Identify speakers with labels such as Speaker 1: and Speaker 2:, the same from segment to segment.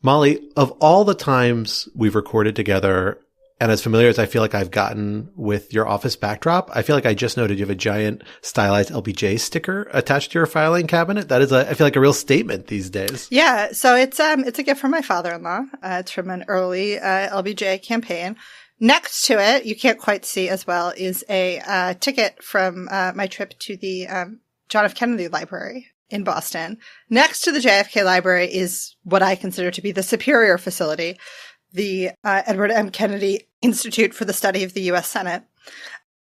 Speaker 1: Molly, of all the times we've recorded together, and as familiar as I feel like I've gotten with your office backdrop, I feel like I just noted you have a giant stylized LBJ sticker attached to your filing cabinet. That is, I feel like, a real statement these days.
Speaker 2: Yeah, so it's a gift from my father-in-law. It's from an early LBJ campaign. Next to it, you can't quite see as well, is a ticket from my trip to the John F. Kennedy Library in Boston. Next to the JFK Library is what I consider to be the superior facility, the Edward M. Kennedy Institute for the Study of the U.S. Senate,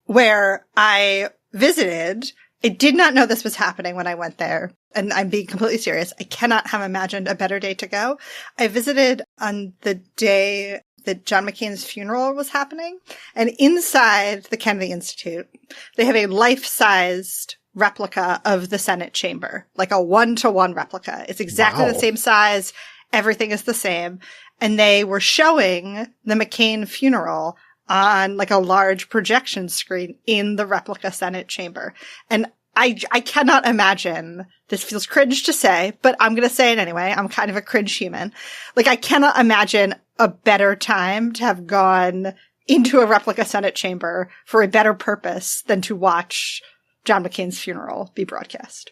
Speaker 2: where I visited. I did not know this was happening when I went there, and I'm being completely serious. I cannot have imagined a better day to go. I visited on the day that John McCain's funeral was happening, and inside the Kennedy Institute, they have a life-sized replica of the Senate chamber, like a 1-to-1 replica. It's exactly the same size. Everything is the same. And they were showing the McCain funeral on like a large projection screen in the replica Senate chamber. And I cannot imagine, this feels cringe to say, but I'm going to say it anyway. I'm kind of a cringe human. Like, I cannot imagine a better time to have gone into a replica Senate chamber for a better purpose than to watch John McCain's funeral be broadcast.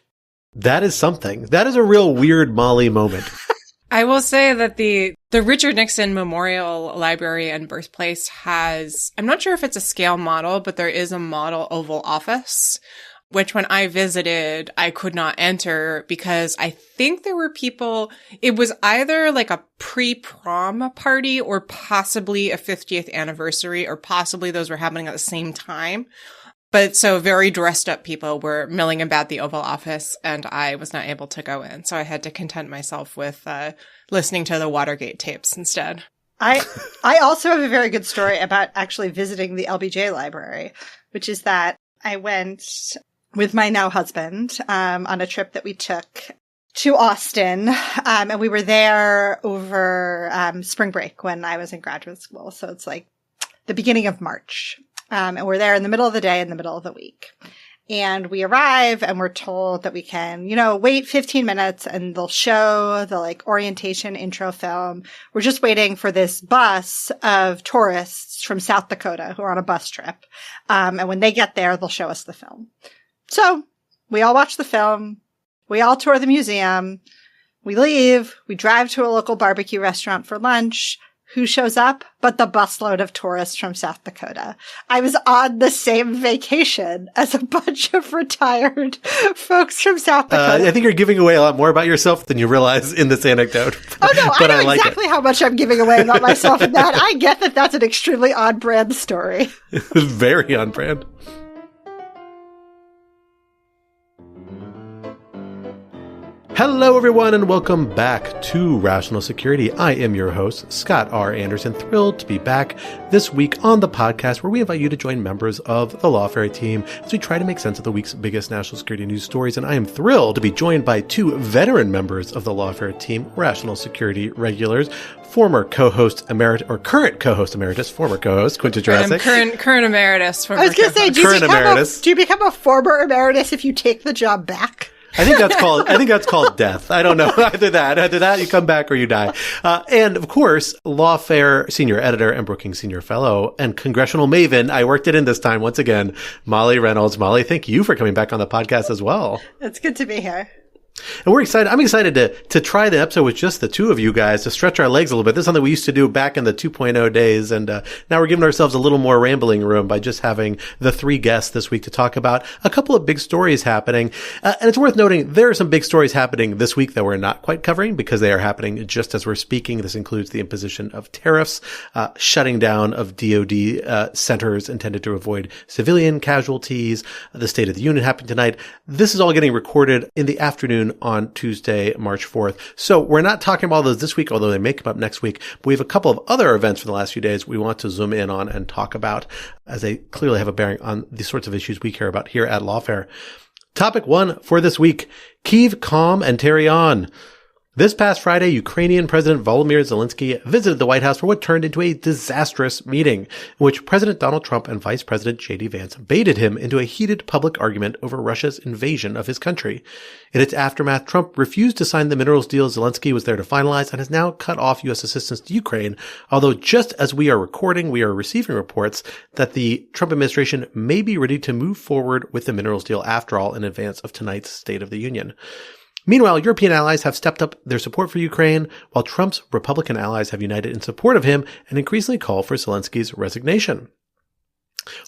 Speaker 1: That is something. That is a real weird Molly moment.
Speaker 3: I will say that the Richard Nixon Memorial Library and Birthplace has, I'm not sure if it's a scale model, but there is a model Oval Office, which when I visited, I could not enter because I think there were people, it was either like a pre-prom party or possibly a 50th anniversary, or possibly those were happening at the same time. But so very dressed up people were milling about the Oval Office, and I was not able to go in. So I had to content myself with listening to the Watergate tapes instead.
Speaker 2: I also have a very good story about actually visiting the LBJ library, which is that I went with my now husband on a trip that we took to Austin, and we were there over spring break when I was in graduate school. So it's like the beginning of March. And we're there in the middle of the day, in the middle of the week. And we arrive and we're told that we can, wait 15 minutes and they'll show the like orientation intro film. We're just waiting for this bus of tourists from South Dakota who are on a bus trip. And when they get there, they'll show us the film. So we all watch the film. We all tour the museum. We leave. We drive to a local barbecue restaurant for lunch. Who shows up but the busload of tourists from South Dakota? I was on the same vacation as a bunch of retired folks from South Dakota.
Speaker 1: I think you're giving away a lot more about yourself than you realize in this anecdote.
Speaker 2: Oh, no, I know exactly how much I'm giving away about myself in that. I get that that's an extremely on-brand story.
Speaker 1: Very on-brand. Hello, everyone, and welcome back to Rational Security. I am your host, Scott R. Anderson, thrilled to be back this week on the podcast where we invite you to join members of the Lawfare team as we try to make sense of the week's biggest national security news stories. And I am thrilled to be joined by two veteran members of the Lawfare team, Rational Security regulars, former co-host emeritus, or current co-host emeritus, former co-host, Quinta Jurecic.
Speaker 3: Current emeritus.
Speaker 2: I was going to say, do you become a former emeritus if you take the job back?
Speaker 1: I think that's called death. I don't know. Either that, you come back or you die. And of course, Lawfare senior editor and Brookings senior fellow and congressional maven. I worked it in this time once again, Molly Reynolds. Molly, thank you for coming back on the podcast as well.
Speaker 2: It's good to be here.
Speaker 1: And we're excited. I'm excited to try the episode with just the two of you guys, to stretch our legs a little bit. This is something we used to do back in the 2.0 days. And now we're giving ourselves a little more rambling room by just having the three guests this week to talk about a couple of big stories happening. And it's worth noting there are some big stories happening this week that we're not quite covering because they are happening just as we're speaking. This includes the imposition of tariffs, shutting down of DoD centers intended to avoid civilian casualties. The State of the Union happened tonight. This is all getting recorded in the afternoon on Tuesday, March 4th. So we're not talking about those this week, although they may come up next week. But we have a couple of other events from the last few days we want to zoom in on and talk about, as they clearly have a bearing on the sorts of issues we care about here at Lawfare. Topic one for this week, Kyiv calm and Tarry on. This past Friday, Ukrainian President Volodymyr Zelensky visited the White House for what turned into a disastrous meeting, in which President Donald Trump and Vice President J.D. Vance baited him into a heated public argument over Russia's invasion of his country. In its aftermath, Trump refused to sign the minerals deal Zelensky was there to finalize and has now cut off U.S. assistance to Ukraine, although just as we are recording, we are receiving reports that the Trump administration may be ready to move forward with the minerals deal after all in advance of tonight's State of the Union. Meanwhile, European allies have stepped up their support for Ukraine, while Trump's Republican allies have united in support of him and increasingly call for Zelensky's resignation.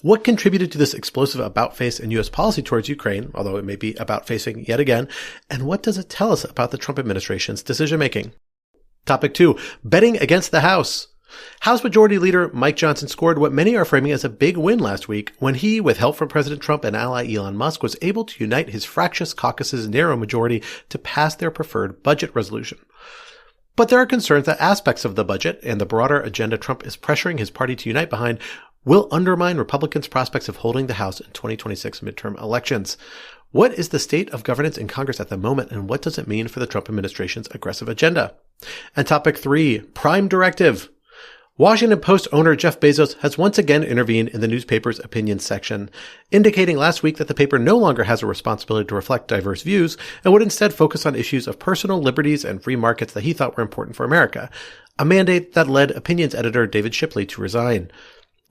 Speaker 1: What contributed to this explosive about-face in U.S. policy towards Ukraine, although it may be about-facing yet again, and what does it tell us about the Trump administration's decision-making? Topic 2, betting against the House. House Majority Leader Mike Johnson scored what many are framing as a big win last week when he, with help from President Trump and ally Elon Musk, was able to unite his fractious caucus's narrow majority to pass their preferred budget resolution. But there are concerns that aspects of the budget and the broader agenda Trump is pressuring his party to unite behind will undermine Republicans' prospects of holding the House in 2026 midterm elections. What is the state of governance in Congress at the moment, and what does it mean for the Trump administration's aggressive agenda? And topic 3, Prime Directive. Washington Post owner Jeff Bezos has once again intervened in the newspaper's opinions section, indicating last week that the paper no longer has a responsibility to reflect diverse views and would instead focus on issues of personal liberties and free markets that he thought were important for America, a mandate that led opinions editor David Shipley to resign.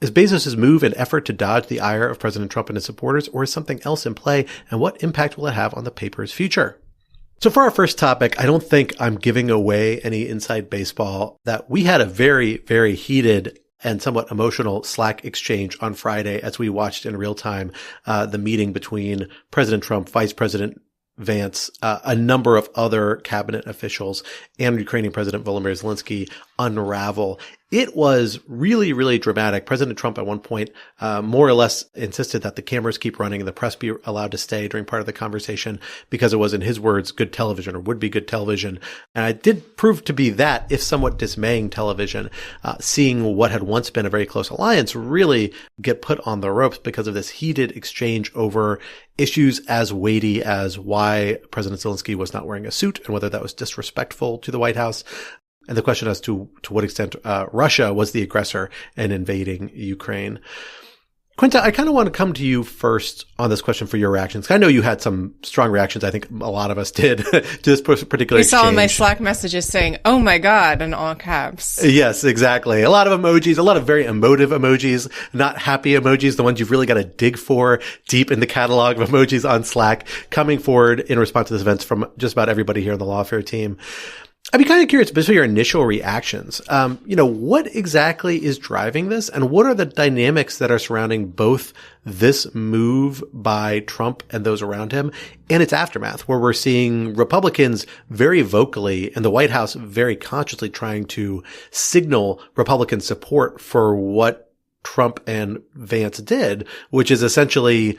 Speaker 1: Is Bezos' move an effort to dodge the ire of President Trump and his supporters, or is something else in play, and what impact will it have on the paper's future? So for our first topic, I don't think I'm giving away any inside baseball that we had a very, very heated and somewhat emotional Slack exchange on Friday as we watched in real time the meeting between President Trump, Vice President Vance, a number of other cabinet officials, and Ukrainian President Volodymyr Zelensky unravel. It was really, really dramatic. President Trump at one point more or less insisted that the cameras keep running and the press be allowed to stay during part of the conversation because it was, in his words, good television, or would be good television. And it did prove to be that, if somewhat dismaying television, seeing what had once been a very close alliance really get put on the ropes because of this heated exchange over issues as weighty as why President Zelensky was not wearing a suit and whether that was disrespectful to the White House. And the question as to what extent Russia was the aggressor in invading Ukraine. Quinta, I kind of want to come to you first on this question for your reactions. I know you had some strong reactions. I think a lot of us did to this particular exchange.
Speaker 3: You saw my Slack messages saying, "Oh my God," in all caps.
Speaker 1: Yes, exactly. A lot of emojis, a lot of very emotive emojis, not happy emojis, the ones you've really got to dig for deep in the catalog of emojis on Slack, coming forward in response to this event from just about everybody here on the Lawfare team. I'd be kind of curious, based on your initial reactions, what exactly is driving this, and what are the dynamics that are surrounding both this move by Trump and those around him and its aftermath, where we're seeing Republicans very vocally and the White House very consciously trying to signal Republican support for what Trump and Vance did, which is essentially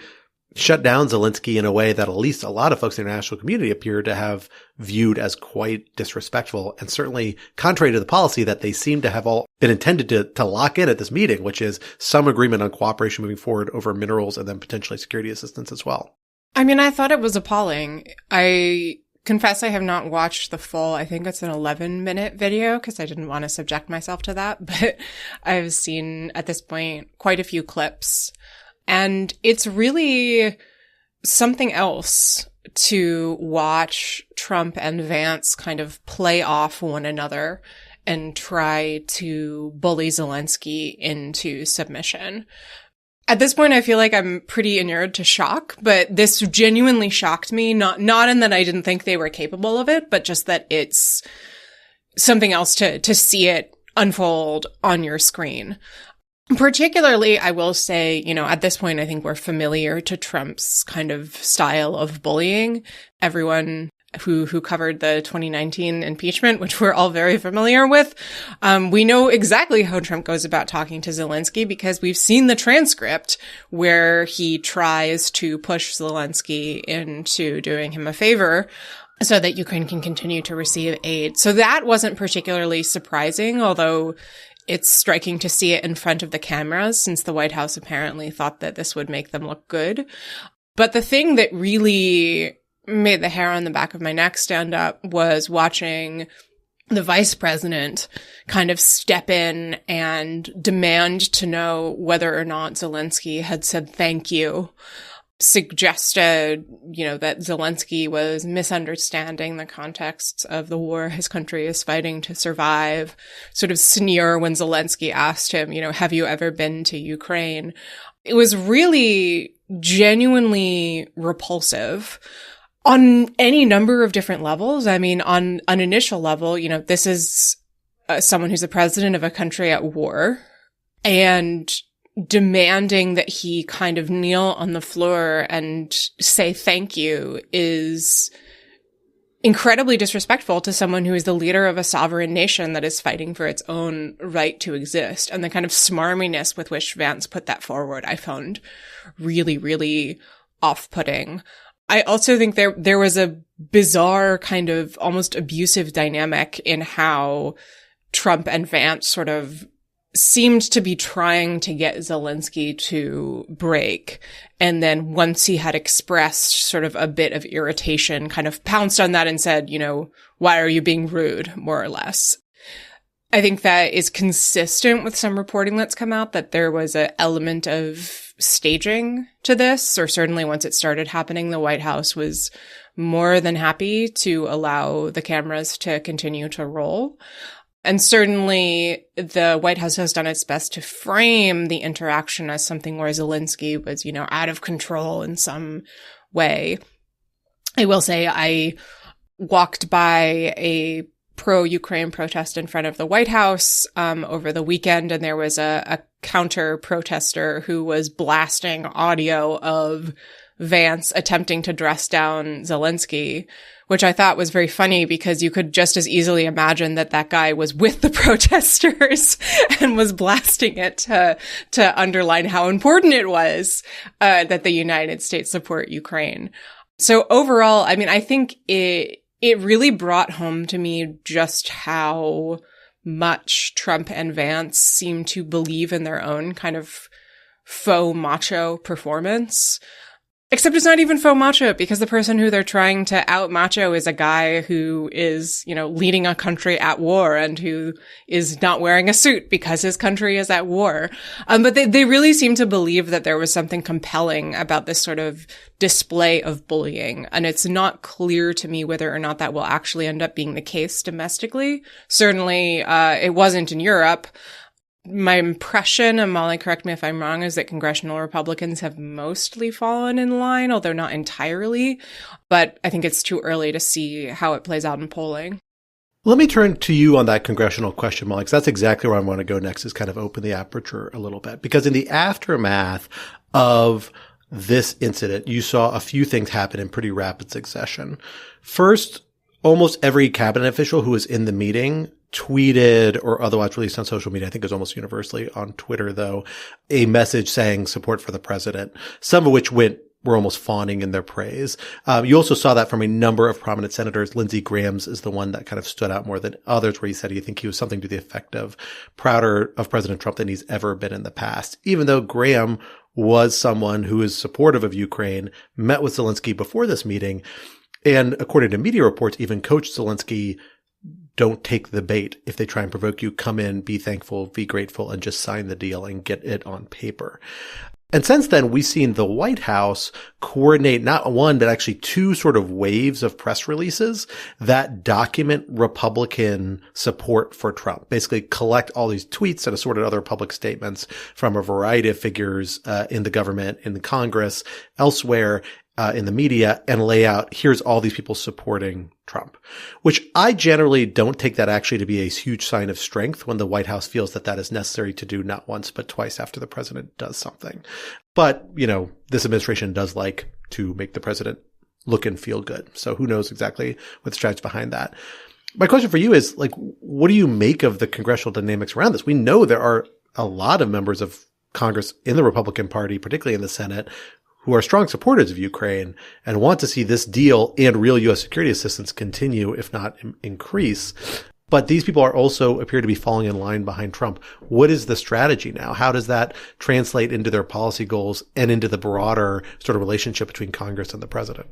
Speaker 1: shut down Zelensky in a way that at least a lot of folks in the international community appear to have viewed as quite disrespectful, and certainly contrary to the policy that they seem to have all been intended to lock in at this meeting, which is some agreement on cooperation moving forward over minerals and then potentially security assistance as well.
Speaker 3: I mean, I thought it was appalling. I confess I have not watched the full, I think it's an 11-minute video because I didn't want to subject myself to that, but I've seen at this point quite a few clips. And it's really something else to watch Trump and Vance kind of play off one another and try to bully Zelensky into submission. At this point, I feel like I'm pretty inured to shock, but this genuinely shocked me. Not in that I didn't think they were capable of it, but just that it's something else to see it unfold on your screen. Particularly, I will say, at this point, I think we're familiar to Trump's kind of style of bullying. Everyone who covered the 2019 impeachment, which we're all very familiar with, we know exactly how Trump goes about talking to Zelensky because we've seen the transcript where he tries to push Zelensky into doing him a favor so that Ukraine can continue to receive aid. So that wasn't particularly surprising, although it's striking to see it in front of the cameras since the White House apparently thought that this would make them look good. But the thing that really made the hair on the back of my neck stand up was watching the vice president kind of step in and demand to know whether or not Zelensky had said thank you, suggested, that Zelensky was misunderstanding the context of the war his country is fighting to survive, sort of sneer when Zelensky asked him, have you ever been to Ukraine? It was really genuinely repulsive on any number of different levels. I mean, on an initial level, this is someone who's the president of a country at war, and demanding that he kind of kneel on the floor and say thank you is incredibly disrespectful to someone who is the leader of a sovereign nation that is fighting for its own right to exist. And the kind of smarminess with which Vance put that forward, I found really, really off-putting. I also think there was a bizarre kind of almost abusive dynamic in how Trump and Vance sort of seemed to be trying to get Zelensky to break. And then once he had expressed sort of a bit of irritation, kind of pounced on that and said, why are you being rude, more or less. I think that is consistent with some reporting that's come out, that there was an element of staging to this, or certainly once it started happening, the White House was more than happy to allow the cameras to continue to roll. And certainly the White House has done its best to frame the interaction as something where Zelensky was, out of control in some way. I will say I walked by a pro-Ukraine protest in front of the White House over the weekend, and there was a counter-protester who was blasting audio of Vance attempting to dress down Zelensky, which I thought was very funny because you could just as easily imagine that guy was with the protesters and was blasting it to underline how important it was that the United States support Ukraine. So overall, I mean, I think it really brought home to me just how much Trump and Vance seem to believe in their own kind of faux macho performance. Except it's not even faux macho, because the person who they're trying to out macho is a guy who is, leading a country at war and who is not wearing a suit because his country is at war. But they really seem to believe that there was something compelling about this sort of display of bullying. And it's not clear to me whether or not that will actually end up being the case domestically. Certainly, it wasn't in Europe. My impression, and Molly, correct me if I'm wrong, is that congressional Republicans have mostly fallen in line, although not entirely. But I think it's too early to see how it plays out in polling.
Speaker 1: Let me turn to you on that congressional question, Molly, because that's exactly where I want to go next, is kind of open the aperture a little bit. Because in the aftermath of this incident, you saw a few things happen in pretty rapid succession. First, almost every cabinet official who was in the meeting tweeted or otherwise released on social media, I think it was almost universally on Twitter though, a message saying support for the president, some of which were almost fawning in their praise. You also saw that from a number of prominent senators. Lindsey Graham's is the one that kind of stood out more than others, where he said he was something to the effect of prouder of President Trump than he's ever been in the past, even though Graham was someone who is supportive of Ukraine, met with Zelensky before this meeting, and according to media reports, even coached Zelensky, don't take the bait. If they try and provoke you, come in, be thankful, be grateful, and just sign the deal and get it on paper. And since then, we've seen the White House coordinate not one, but actually two sort of waves of press releases that document Republican support for Trump. Basically collect all these tweets and assorted other public statements from a variety of figures in the government, in the Congress, elsewhere, in the media, and lay out, here's all these people supporting Trump, which I generally don't take that actually to be a huge sign of strength when the White House feels that that is necessary to do not once, but twice after the president does something. But, this administration does like to make the president look and feel good. So who knows exactly what the strategy behind that. My question for you is, what do you make of the congressional dynamics around this? We know there are a lot of members of Congress in the Republican Party, particularly in the Senate, who are strong supporters of Ukraine and want to see this deal and real U.S. security assistance continue, if not increase. But these people also appear to be falling in line behind Trump. What is the strategy now? How does that translate into their policy goals and into the broader sort of relationship between Congress and the president?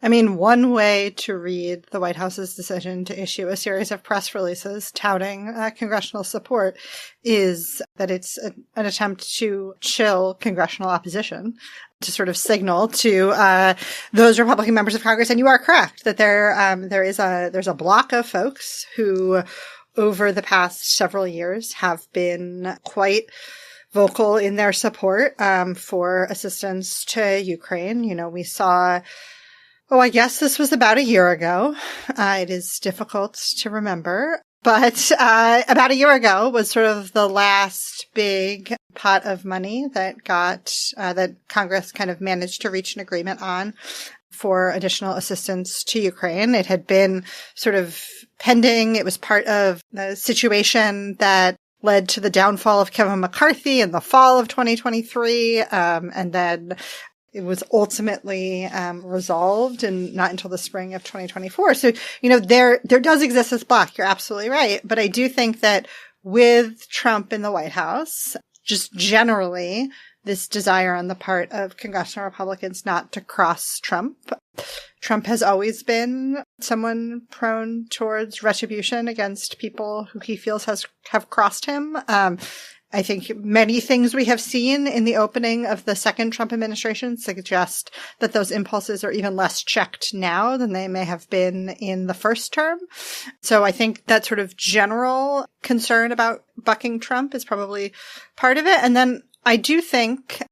Speaker 2: I mean, one way to read the White House's decision to issue a series of press releases touting congressional support is that it's an attempt to chill congressional opposition, to sort of signal to those Republican members of Congress. And you are correct that there's a block of folks who, over the past several years, have been quite vocal in their support for assistance to Ukraine. You know, we saw. Oh, I guess this was about a year ago. It is difficult to remember, but about a year ago was sort of the last big pot of money that that Congress kind of managed to reach an agreement on for additional assistance to Ukraine. It had been sort of pending. It was part of the situation that led to the downfall of Kevin McCarthy in the fall of 2023, and then it was ultimately resolved, and not until the spring of 2024. So, you know, there does exist this block. You're absolutely right. But I do think that with Trump in the White House, just generally, this desire on the part of congressional Republicans not to cross Trump. Trump has always been someone prone towards retribution against people who he feels have crossed him. I think many things we have seen in the opening of the second Trump administration suggest that those impulses are even less checked now than they may have been in the first term. So I think that sort of general concern about bucking Trump is probably part of it. And then I do think,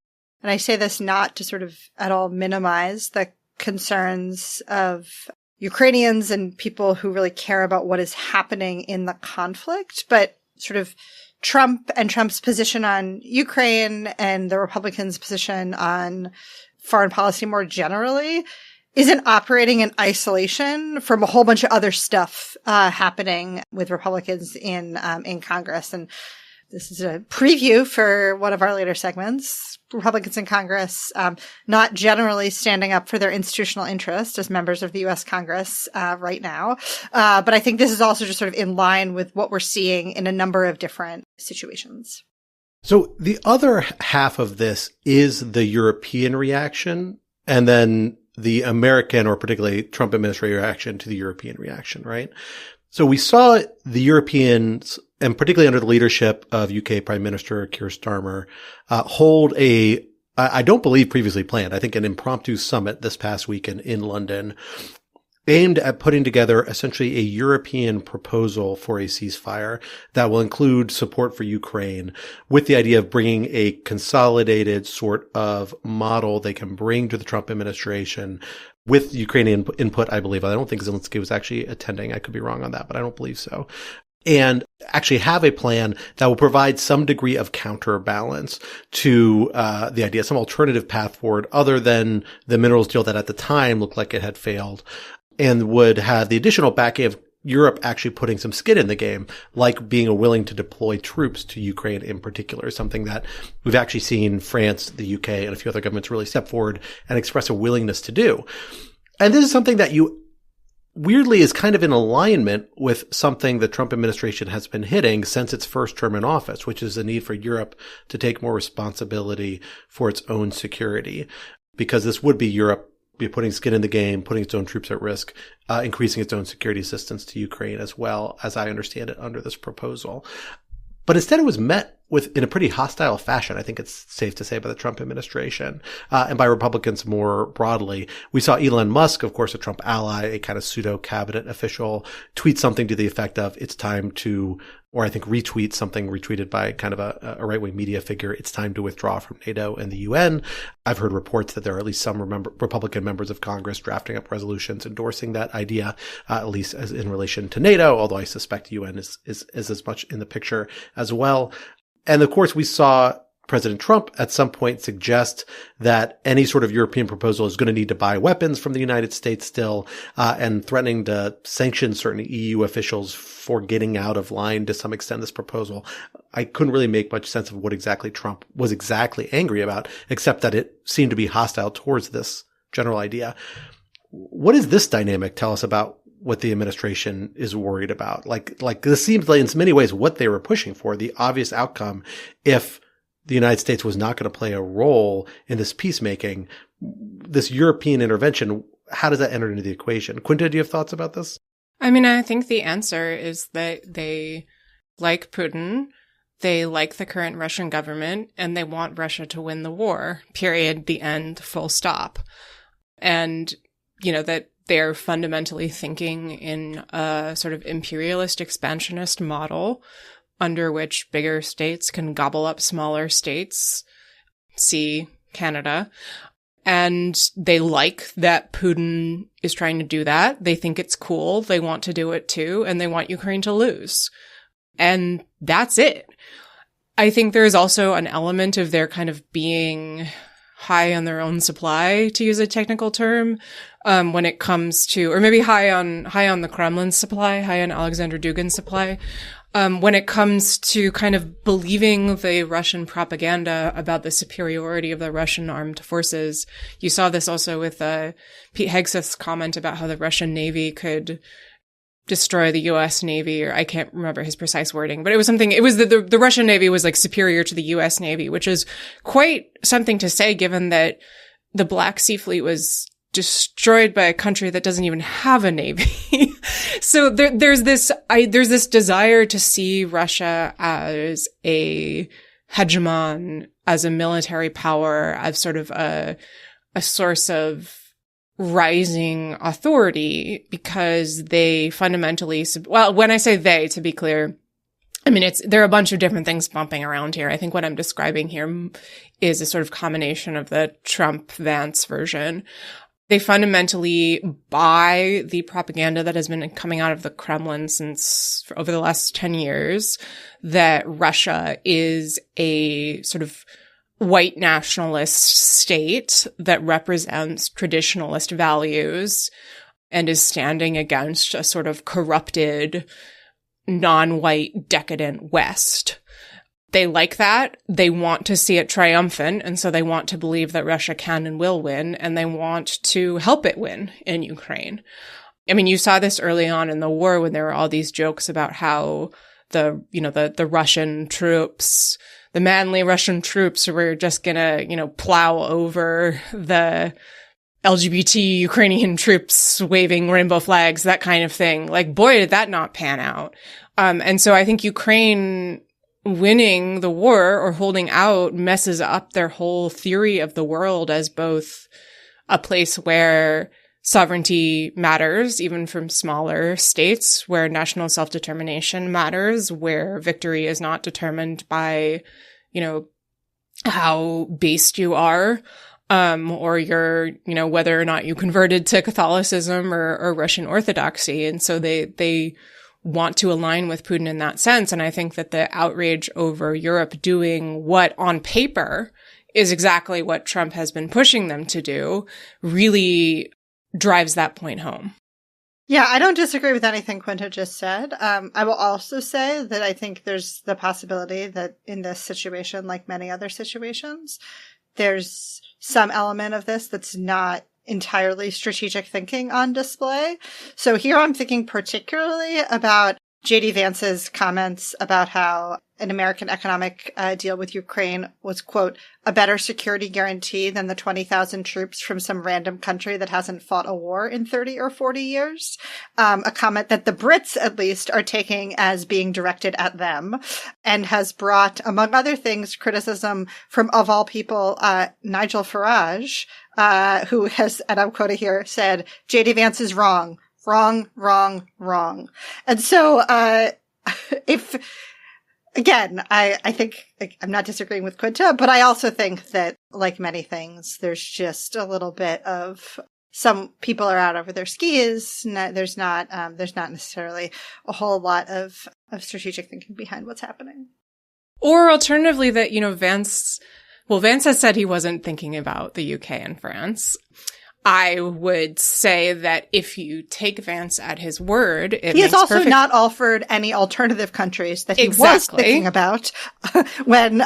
Speaker 2: and I say this not to sort of at all minimize the concerns of Ukrainians and people who really care about what is happening in the conflict, but sort of Trump and Trump's position on Ukraine and the Republicans' position on foreign policy more generally isn't operating in isolation from a whole bunch of other stuff happening with Republicans in Congress. And this is a preview for one of our later segments. Republicans in Congress not generally standing up for their institutional interest as members of the U.S. Congress right now. But I think this is also just sort of in line with what we're seeing in a number of different situations.
Speaker 1: So the other half of this is the European reaction, and then the American, or particularly Trump administration reaction to the European reaction, right? So we saw the Europeans, and particularly under the leadership of UK Prime Minister Keir Starmer, hold I don't believe previously planned, I think an impromptu summit this past weekend in London, aimed at putting together essentially a European proposal for a ceasefire that will include support for Ukraine, with the idea of bringing a consolidated sort of model they can bring to the Trump administration with Ukrainian input, I believe. I don't think Zelensky was actually attending. I could be wrong on that, but I don't believe so. And actually have a plan that will provide some degree of counterbalance to the idea, some alternative path forward other than the minerals deal that at the time looked like it had failed, and would have the additional backing of Europe actually putting some skin in the game, like being willing to deploy troops to Ukraine in particular, something that we've actually seen France, the UK, and a few other governments really step forward and express a willingness to do. And this is something that weirdly is kind of in alignment with something the Trump administration has been hitting since its first term in office, which is the need for Europe to take more responsibility for its own security, because this would be Europe be putting skin in the game, putting its own troops at risk, increasing its own security assistance to Ukraine as well, as I understand it under this proposal. But instead it was met in a pretty hostile fashion, I think it's safe to say, by the Trump administration, and by Republicans more broadly. We saw Elon Musk, of course, a Trump ally, a kind of pseudo cabinet official, tweet something to the effect of, it's time to, or I think retweet something retweeted by kind of a right-wing media figure, it's time to withdraw from NATO and the UN. I've heard reports that there are at least some Republican members of Congress drafting up resolutions endorsing that idea, at least as in relation to NATO, although I suspect UN is as much in the picture as well. And of course, we saw President Trump at some point suggest that any sort of European proposal is going to need to buy weapons from the United States still, and threatening to sanction certain EU officials for getting out of line to some extent this proposal. I couldn't really make much sense of what exactly Trump was exactly angry about, except that it seemed to be hostile towards this general idea. What does this dynamic tell us about what the administration is worried about? Like this seems like in many ways what they were pushing for, the obvious outcome if the United States was not going to play a role in this peacemaking. This European intervention, how does that enter into the equation? Quinta, do you have thoughts about this?
Speaker 3: I mean, I think the answer is that they like Putin, they like the current Russian government, and they want Russia to win the war, period, the end, full stop. And, that they're fundamentally thinking in a sort of imperialist expansionist model under which bigger states can gobble up smaller states, see Canada. And they like that Putin is trying to do that. They think it's cool. They want to do it too. And they want Ukraine to lose. And that's it. I think there's also an element of their kind of being high on their own supply, to use a technical term, when it comes to, or maybe high on the Kremlin's supply, high on Alexander Dugin's supply. When it comes to kind of believing the Russian propaganda about the superiority of the Russian armed forces. You saw this also with Pete Hegseth's comment about how the Russian Navy could destroy the U.S. Navy, or I can't remember his precise wording, but it was something, it was the Russian Navy was like superior to the U.S. Navy, which is quite something to say given that the Black Sea Fleet was destroyed by a country that doesn't even have a navy. So there's this desire to see Russia as a hegemon, as a military power, as sort of a source of rising authority, because they fundamentally, well, when I say they, to be clear, I mean, there are a bunch of different things bumping around here. I think what I'm describing here is a sort of combination of the Trump-Vance version. They fundamentally buy the propaganda that has been coming out of the Kremlin over the last 10 years, that Russia is a sort of white nationalist state that represents traditionalist values and is standing against a sort of corrupted, non-white, decadent West. They like that. They want to see it triumphant. And so they want to believe that Russia can and will win. And they want to help it win in Ukraine. I mean, you saw this early on in the war when there were all these jokes about how the Russian troops, the manly Russian troops were just gonna, plow over the LGBT Ukrainian troops waving rainbow flags, that kind of thing. Like, boy, did that not pan out. And so I think Ukraine winning the war or holding out messes up their whole theory of the world as both a place where sovereignty matters, even from smaller states, where national self-determination matters, where victory is not determined by, how based you are, or your, whether or not you converted to Catholicism or Russian Orthodoxy. And so they want to align with Putin in that sense. And I think that the outrage over Europe doing what on paper is exactly what Trump has been pushing them to do really drives that point home.
Speaker 2: Yeah, I don't disagree with anything Quinta just said. I will also say that I think there's the possibility that in this situation, like many other situations, there's some element of this that's not entirely strategic thinking on display. So here I'm thinking particularly about J.D. Vance's comments about how an American economic deal with Ukraine was, quote, a better security guarantee than the 20,000 troops from some random country that hasn't fought a war in 30 or 40 years. A comment that the Brits, at least, are taking as being directed at them, and has brought, among other things, criticism from, of all people, Nigel Farage, who has, and I'm quoting here, said, J.D. Vance is wrong. Wrong, wrong, wrong. And so, again, I think, I'm not disagreeing with Quinta, but I also think that, like many things, there's just a little bit of, some people are out over their skis. There's not necessarily a whole lot of strategic thinking behind what's happening.
Speaker 3: Or alternatively that, Vance has said he wasn't thinking about the UK and France. I would say that if you take Vance at his word, he has also
Speaker 2: not offered any alternative countries that he was thinking about when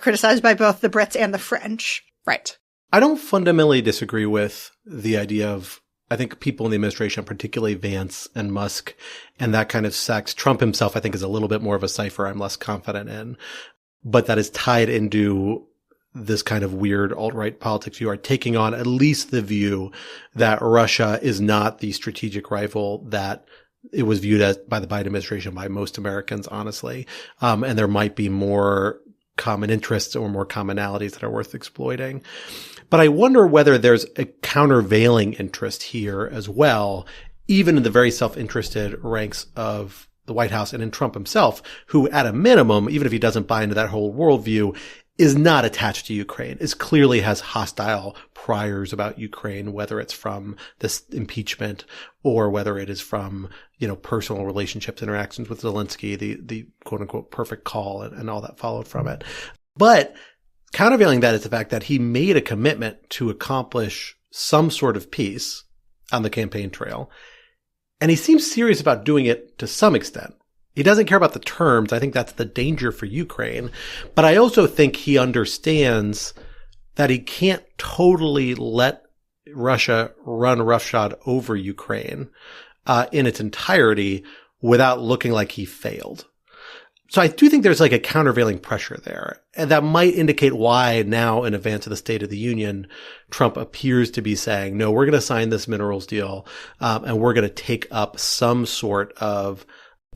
Speaker 2: criticized by both the Brits and the French.
Speaker 3: Right.
Speaker 1: I don't fundamentally disagree with the idea of, I think people in the administration, particularly Vance and Musk and that kind of sex. Trump himself, I think, is a little bit more of a cipher I'm less confident in, but that is tied into this kind of weird alt-right politics view are taking on at least the view that Russia is not the strategic rival that it was viewed as by the Biden administration, by most Americans, honestly. And there might be more common interests or more commonalities that are worth exploiting. But I wonder whether there's a countervailing interest here as well, even in the very self-interested ranks of the White House and in Trump himself, who at a minimum, even if he doesn't buy into that whole worldview, is not attached to Ukraine, is clearly has hostile priors about Ukraine, whether it's from this impeachment or whether it is from, personal relationships, interactions with Zelensky, the quote unquote perfect call and all that followed from it. But countervailing that is the fact that he made a commitment to accomplish some sort of peace on the campaign trail. And he seems serious about doing it to some extent. He doesn't care about the terms. I think that's the danger for Ukraine. But I also think he understands that he can't totally let Russia run roughshod over Ukraine in its entirety without looking like he failed. So I do think there's like a countervailing pressure there. And that might indicate why now in advance of the State of the Union, Trump appears to be saying, no, we're going to sign this minerals deal, and we're going to take up some sort of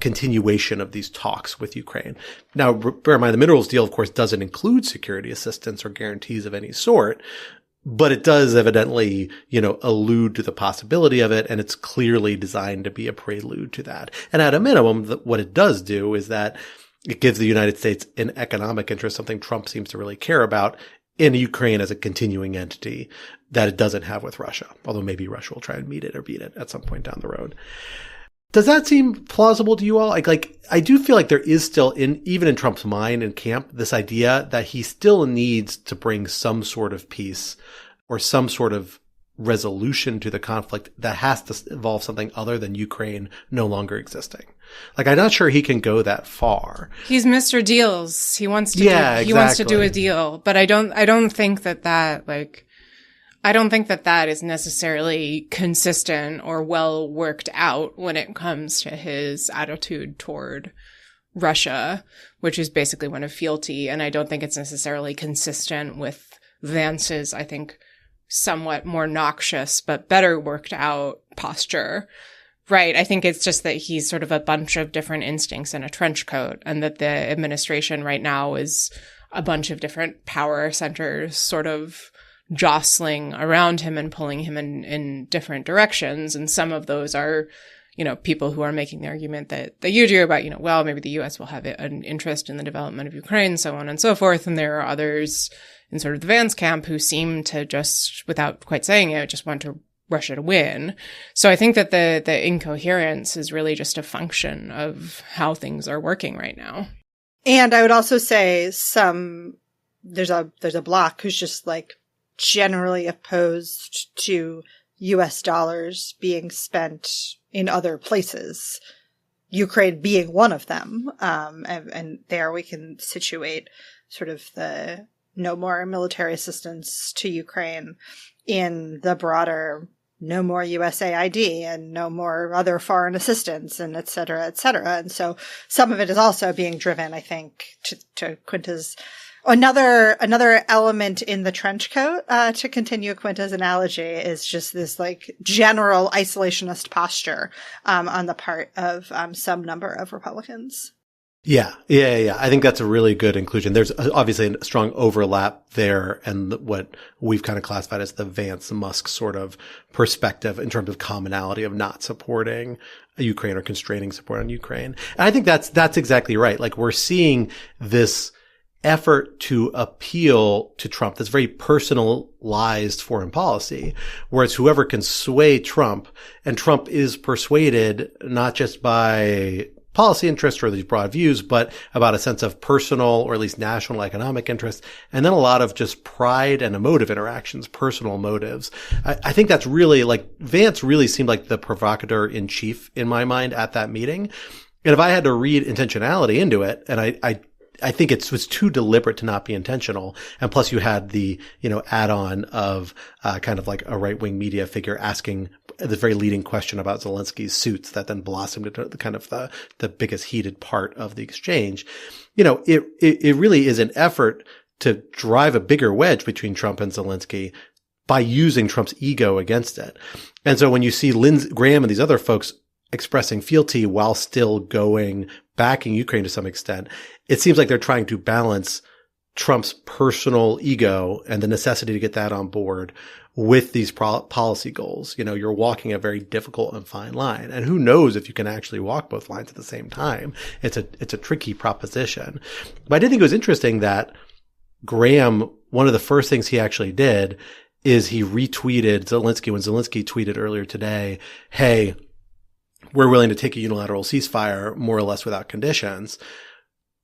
Speaker 1: continuation of these talks with Ukraine. Now, bear in mind, the minerals deal, of course, doesn't include security assistance or guarantees of any sort, but it does evidently, allude to the possibility of it, and it's clearly designed to be a prelude to that. And at a minimum, what it does do is that it gives the United States an economic interest, something Trump seems to really care about, in Ukraine as a continuing entity that it doesn't have with Russia, although maybe Russia will try and meet it or beat it at some point down the road. Does that seem plausible to you all? Like I do feel like there is still even in Trump's mind and camp, this idea that he still needs to bring some sort of peace or some sort of resolution to the conflict that has to involve something other than Ukraine no longer existing. Like, I'm not sure he can go that far.
Speaker 3: He's Mr. Deals. He wants to
Speaker 1: he
Speaker 3: wants to do a deal, but I don't think that is necessarily consistent or well worked out when it comes to his attitude toward Russia, which is basically one of fealty. And I don't think it's necessarily consistent with Vance's, I think, somewhat more noxious but better worked out posture. Right. I think it's just that he's sort of a bunch of different instincts in a trench coat, and that the administration right now is a bunch of different power centers sort of jostling around him and pulling him in different directions. And some of those are, people who are making the argument that you do about, well, maybe the U.S. will have an interest in the development of Ukraine, so on and so forth. And there are others in sort of the Vance camp who seem to just, without quite saying it, just want Russia to win. So I think that the incoherence is really just a function of how things are working right now.
Speaker 2: And I would also say there's a bloc who's just like generally opposed to US dollars being spent in other places, Ukraine being one of them. And there we can situate sort of the no more military assistance to Ukraine in the broader no more USAID and no more other foreign assistance and et cetera, et cetera. And so some of it is also being driven, I think, to Quinta's another element in the trench coat, to continue Quinta's analogy, is just this like general isolationist posture, on the part of, some number of Republicans.
Speaker 1: Yeah. I think that's a really good inclusion. There's obviously a strong overlap there, and what we've kind of classified as the Vance-Musk sort of perspective in terms of commonality of not supporting Ukraine or constraining support on Ukraine. And I think that's exactly right. Like, we're seeing this effort to appeal to Trump, this very personalized foreign policy, whereas whoever can sway Trump, and Trump is persuaded not just by policy interest or these broad views, but about a sense of personal or at least national economic interest, and then a lot of just pride and emotive interactions, personal motives. I think that's really, like, Vance really seemed like the provocateur in chief in my mind at that meeting. And if I had to read intentionality into it, and I think it was too deliberate to not be intentional. And plus you had the, add-on of, kind of like a right-wing media figure asking the very leading question about Zelensky's suits that then blossomed into the kind of the biggest heated part of the exchange. It really is an effort to drive a bigger wedge between Trump and Zelensky by using Trump's ego against it. And so when you see Graham and these other folks expressing fealty while still backing Ukraine to some extent, it seems like they're trying to balance Trump's personal ego and the necessity to get that on board with these policy goals. You're walking a very difficult and fine line. And who knows if you can actually walk both lines at the same time. It's a tricky proposition. But I did think it was interesting that Graham, one of the first things he actually did is he retweeted Zelensky when Zelensky tweeted earlier today, hey, we're willing to take a unilateral ceasefire more or less without conditions.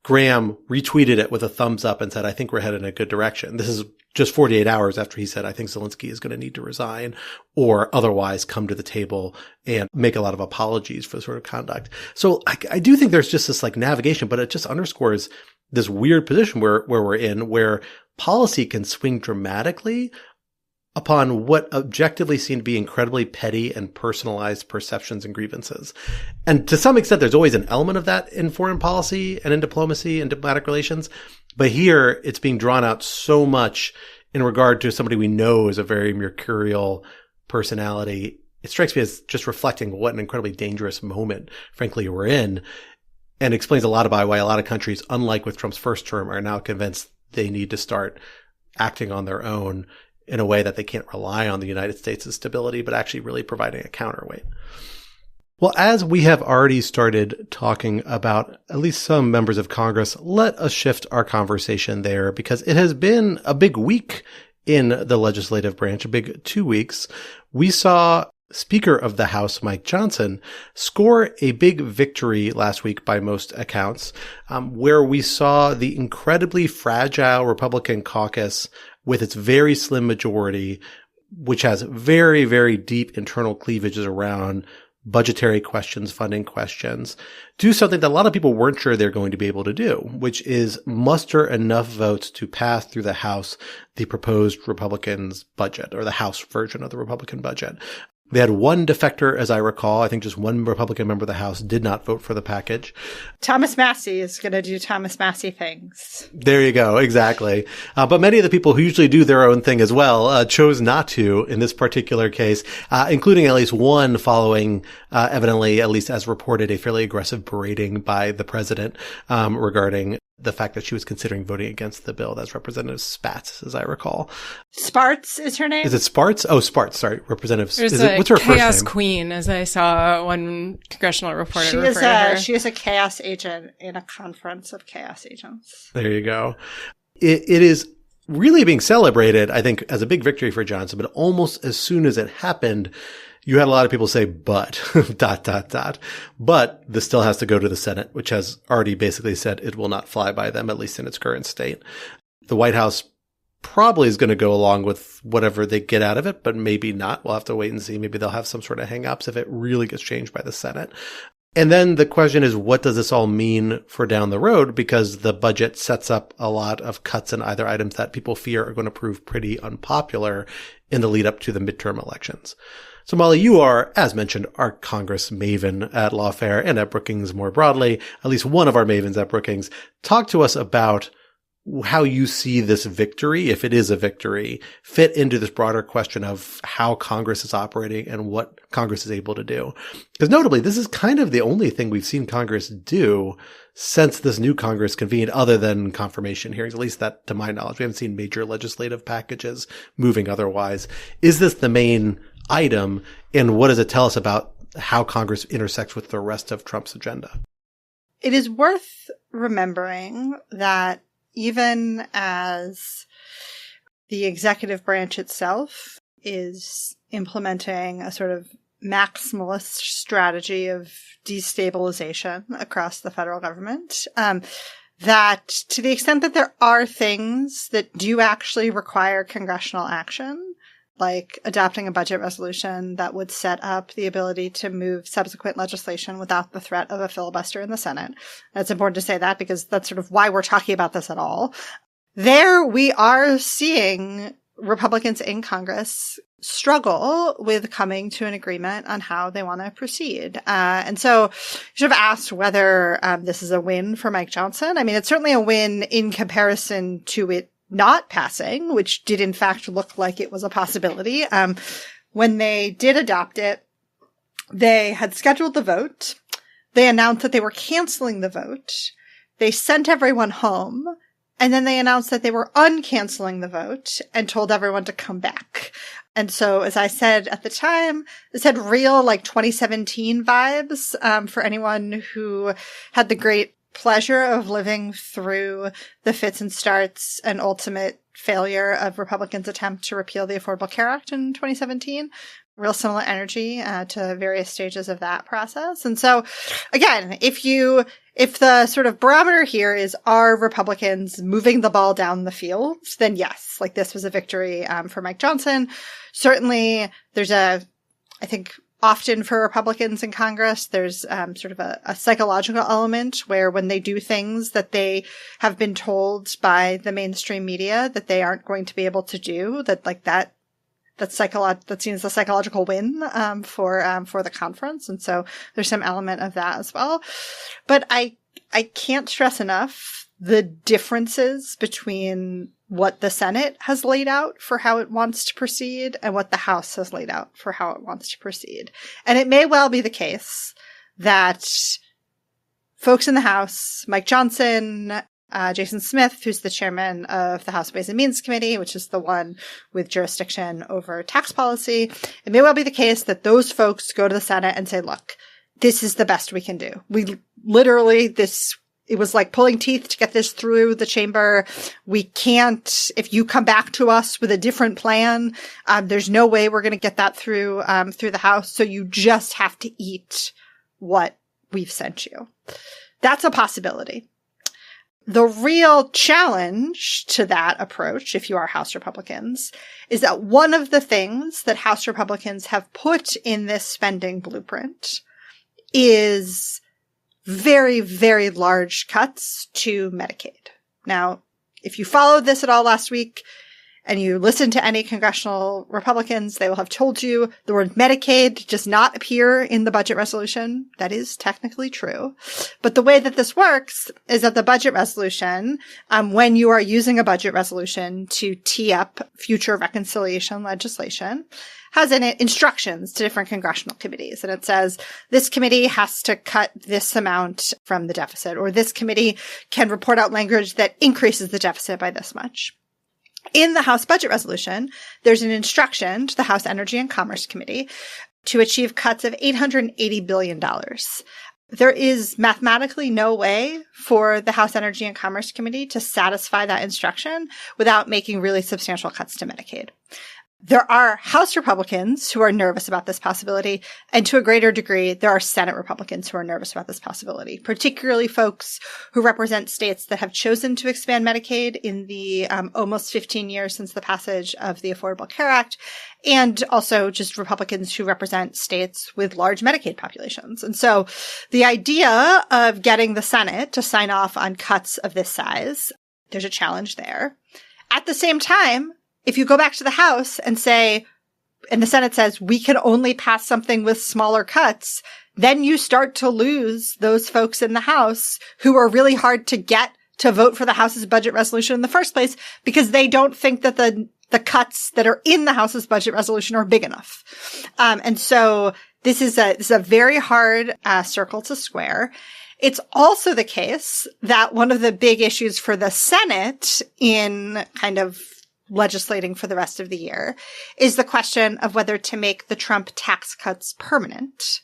Speaker 1: Graham retweeted it with a thumbs up and said, I think we're headed in a good direction. This is just 48 hours after he said, I think Zelensky is going to need to resign or otherwise come to the table and make a lot of apologies for the sort of conduct. So I do think there's just this navigation, but it just underscores this weird position where we're in, where policy can swing dramatically upon what objectively seem to be incredibly petty and personalized perceptions and grievances. And to some extent, there's always an element of that in foreign policy and in diplomacy and diplomatic relations. But here, it's being drawn out so much in regard to somebody we know is a very mercurial personality. It strikes me as just reflecting what an incredibly dangerous moment, frankly, we're in, and explains a lot about why a lot of countries, unlike with Trump's first term, are now convinced they need to start acting on their own in a way that they can't rely on the United States' stability, but actually really providing a counterweight. Well, as we have already started talking about at least some members of Congress, let us shift our conversation there because it has been a big week in the legislative branch, a big 2 weeks. We saw Speaker of the House, Mike Johnson, score a big victory last week by most accounts, where we saw the incredibly fragile Republican caucus with its very slim majority, which has very, very deep internal cleavages around budgetary questions, funding questions, do something that a lot of people weren't sure they're going to be able to do, which is muster enough votes to pass through the House the proposed Republicans' budget, or the House version of the Republican budget. They had one defector, as I recall. I think just one Republican member of the House did not vote for the package.
Speaker 2: Thomas Massie is going to do Thomas Massie things.
Speaker 1: There you go. Exactly. But many of the people who usually do their own thing as well chose not to in this particular case, including at least one following, evidently, at least as reported, a fairly aggressive berating by the president regarding the fact that she was considering voting against the bill. That's Representative Spatz, as I recall.
Speaker 2: Spartz is her name?
Speaker 1: Is it Spartz? Oh, Spartz. Sorry. Representative.
Speaker 3: What's her chaos first name? Queen, as I saw one congressional reporter refer to her.
Speaker 2: She is a chaos agent in a conference of chaos agents.
Speaker 1: There you go. It is really being celebrated, I think, as a big victory for Johnson, but almost as soon as it happened, you had a lot of people say, but, ... But this still has to go to the Senate, which has already basically said it will not fly by them, at least in its current state. The White House probably is going to go along with whatever they get out of it, but maybe not. We'll have to wait and see. Maybe they'll have some sort of hang-ups if it really gets changed by the Senate. And then the question is, what does this all mean for down the road? Because the budget sets up a lot of cuts in either items that people fear are going to prove pretty unpopular in the lead up to the midterm elections. So Molly, you are, as mentioned, our Congress maven at Lawfare and at Brookings more broadly, at least one of our mavens at Brookings. Talk to us about how you see this victory, if it is a victory, fit into this broader question of how Congress is operating and what Congress is able to do. Because notably, this is kind of the only thing we've seen Congress do since this new Congress convened, other than confirmation hearings, at least that to my knowledge. We haven't seen major legislative packages moving otherwise. Is this the main item, and what does it tell us about how Congress intersects with the rest of Trump's agenda?
Speaker 2: It is worth remembering that even as the executive branch itself is implementing a sort of maximalist strategy of destabilization across the federal government, that to the extent that there are things that do actually require congressional action, like adopting a budget resolution that would set up the ability to move subsequent legislation without the threat of a filibuster in the Senate. And it's important to say that because that's sort of why we're talking about this at all. There we are seeing Republicans in Congress struggle with coming to an agreement on how they want to proceed. And so you should have asked whether this is a win for Mike Johnson. I mean, it's certainly a win in comparison to it not passing, which did in fact look like it was a possibility. When they did adopt it, they had scheduled the vote. They announced that they were canceling the vote. They sent everyone home. And then they announced that they were uncanceling the vote and told everyone to come back. And so, as I said at the time, this had real, 2017 vibes, for anyone who had the great pleasure of living through the fits and starts and ultimate failure of Republicans' attempt to repeal the Affordable Care Act in 2017. Real similar energy to various stages of that process. And so, again, if the sort of barometer here is, are Republicans moving the ball down the field, then yes, this was a victory for Mike Johnson. Certainly, there's I think often for Republicans in Congress, there's sort of a psychological element where when they do things that they have been told by the mainstream media that they aren't going to be able to do, that's seen as a psychological win for the conference. And so there's some element of that as well. But I can't stress enough the differences between what the Senate has laid out for how it wants to proceed and what the House has laid out for how it wants to proceed. And it may well be the case that folks in the House, Mike Johnson, Jason Smith, who's the chairman of the House Ways and Means Committee, which is the one with jurisdiction over tax policy. It may well be the case that those folks go to the Senate and say, look, this is the best we can do. We literally, it was like pulling teeth to get this through the chamber. We can't, if you come back to us with a different plan, there's no way we're going to get that through the House. So you just have to eat what we've sent you. That's a possibility. The real challenge to that approach, if you are House Republicans, is that one of the things that House Republicans have put in this spending blueprint is very, very large cuts to Medicaid. Now, if you followed this at all last week and you listen to any congressional Republicans, they will have told you the word Medicaid does not appear in the budget resolution. That is technically true. But the way that this works is that the budget resolution, when you are using a budget resolution to tee up future reconciliation legislation, has in it instructions to different congressional committees. And it says, this committee has to cut this amount from the deficit, or this committee can report out language that increases the deficit by this much. In the House Budget Resolution, there's an instruction to the House Energy and Commerce Committee to achieve cuts of $880 billion. There is mathematically no way for the House Energy and Commerce Committee to satisfy that instruction without making really substantial cuts to Medicaid. There are House Republicans who are nervous about this possibility, and to a greater degree, there are Senate Republicans who are nervous about this possibility, particularly folks who represent states that have chosen to expand Medicaid in the almost 15 years since the passage of the Affordable Care Act, and also just Republicans who represent states with large Medicaid populations. And so the idea of getting the Senate to sign off on cuts of this size, there's a challenge there. At the same time, if you go back to the House and say, and the Senate says, we can only pass something with smaller cuts, then you start to lose those folks in the House who are really hard to get to vote for the House's budget resolution in the first place because they don't think that the cuts that are in the House's budget resolution are big enough. And so this is a very hard circle to square. It's also the case that one of the big issues for the Senate in kind of legislating for the rest of the year is the question of whether to make the Trump tax cuts permanent,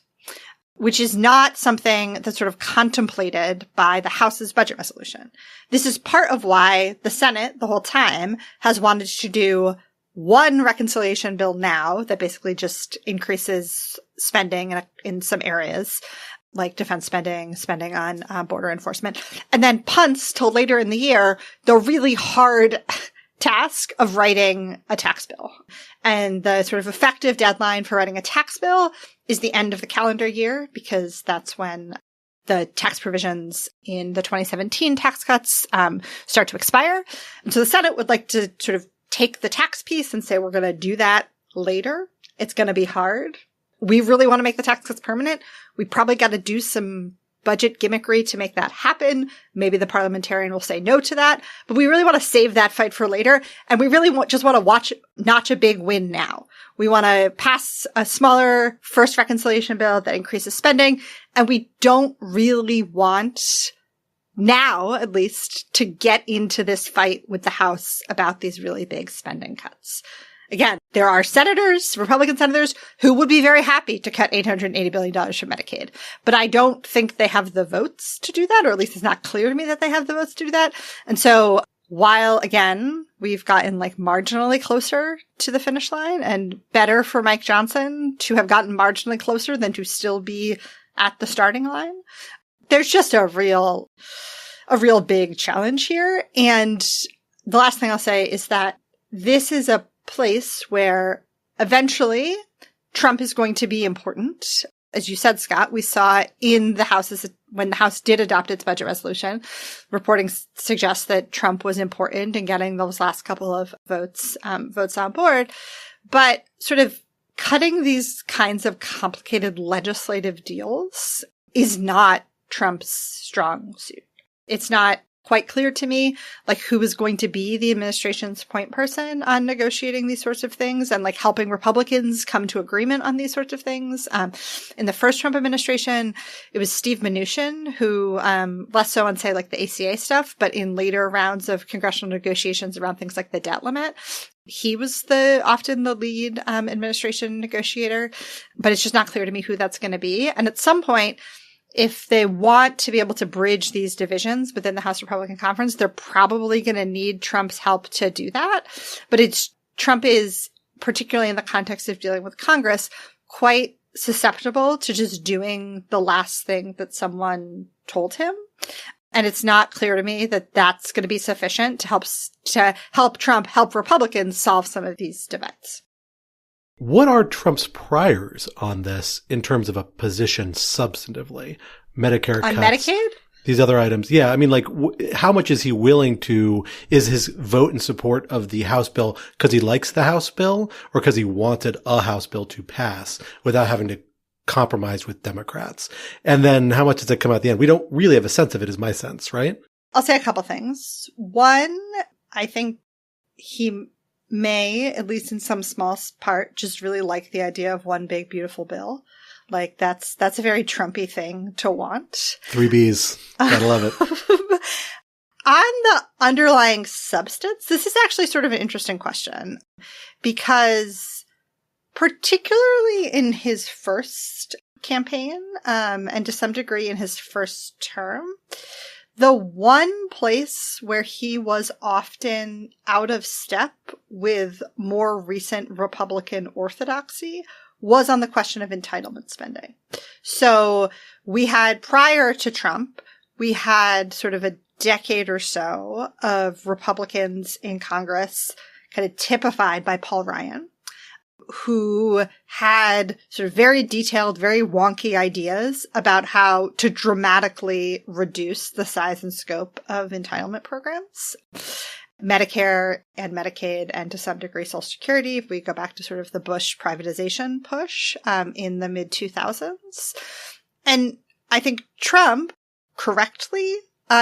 Speaker 2: which is not something that's sort of contemplated by the House's budget resolution. This is part of why the Senate the whole time has wanted to do one reconciliation bill now that basically just increases spending in some areas, like defense spending on border enforcement, and then punts till later in the year the really hard task of writing a tax bill. And the sort of effective deadline for writing a tax bill is the end of the calendar year, because that's when the tax provisions in the 2017 tax cuts start to expire. And so the Senate would like to sort of take the tax piece and say, we're going to do that later. It's going to be hard. We really want to make the tax cuts permanent. We probably got to do some budget gimmickry to make that happen. Maybe the parliamentarian will say no to that, but we really want to save that fight for later. And we really just want to notch a big win now. We want to pass a smaller first reconciliation bill that increases spending. And we don't really want, now at least, to get into this fight with the House about these really big spending cuts. Again, there are senators, Republican senators, who would be very happy to cut $880 billion from Medicaid. But I don't think they have the votes to do that, or at least it's not clear to me that they have the votes to do that. And so while, again, we've gotten marginally closer to the finish line, and better for Mike Johnson to have gotten marginally closer than to still be at the starting line, there's just a real big challenge here. And the last thing I'll say is that this is a place where eventually Trump is going to be important. As you said, Scott, we saw in the House when the House did adopt its budget resolution, reporting suggests that Trump was important in getting those last couple of votes on board. But sort of cutting these kinds of complicated legislative deals is not Trump's strong suit. It's not quite clear to me, who is going to be the administration's point person on negotiating these sorts of things and helping Republicans come to agreement on these sorts of things. In the first Trump administration, it was Steve Mnuchin who, less so on say the ACA stuff, but in later rounds of congressional negotiations around things like the debt limit, he was often the lead administration negotiator, but it's just not clear to me who that's going to be. And at some point, if they want to be able to bridge these divisions within the House Republican Conference, they're probably going to need Trump's help to do that. But Trump is, particularly in the context of dealing with Congress, quite susceptible to just doing the last thing that someone told him. And it's not clear to me that that's going to be sufficient to help Trump help Republicans solve some of these divides.
Speaker 1: What are Trump's priors on this in terms of a position substantively? Medicare cuts.
Speaker 2: On Medicaid?
Speaker 1: These other items. Yeah. I mean, how much is he willing to, is his vote in support of the House bill because he likes the House bill or because he wanted a House bill to pass without having to compromise with Democrats? And then how much does it come out at the end? We don't really have a sense of it, is my sense, right?
Speaker 2: I'll say a couple things. One, I think he may, at least in some small part, just really like the idea of one big, beautiful bill. That's a very Trumpy thing to want.
Speaker 1: 3 Bs. Gotta love it.
Speaker 2: On the underlying substance, this is actually sort of an interesting question because particularly in his first campaign, and to some degree in his first term, the one place where he was often out of step with more recent Republican orthodoxy was on the question of entitlement spending. So we had, prior to Trump, we had sort of a decade or so of Republicans in Congress kind of typified by Paul Ryan, who had sort of very detailed, very wonky ideas about how to dramatically reduce the size and scope of entitlement programs. Medicare and Medicaid, and to some degree Social Security, if we go back to sort of the Bush privatization push in the mid-2000s. And I think Trump correctly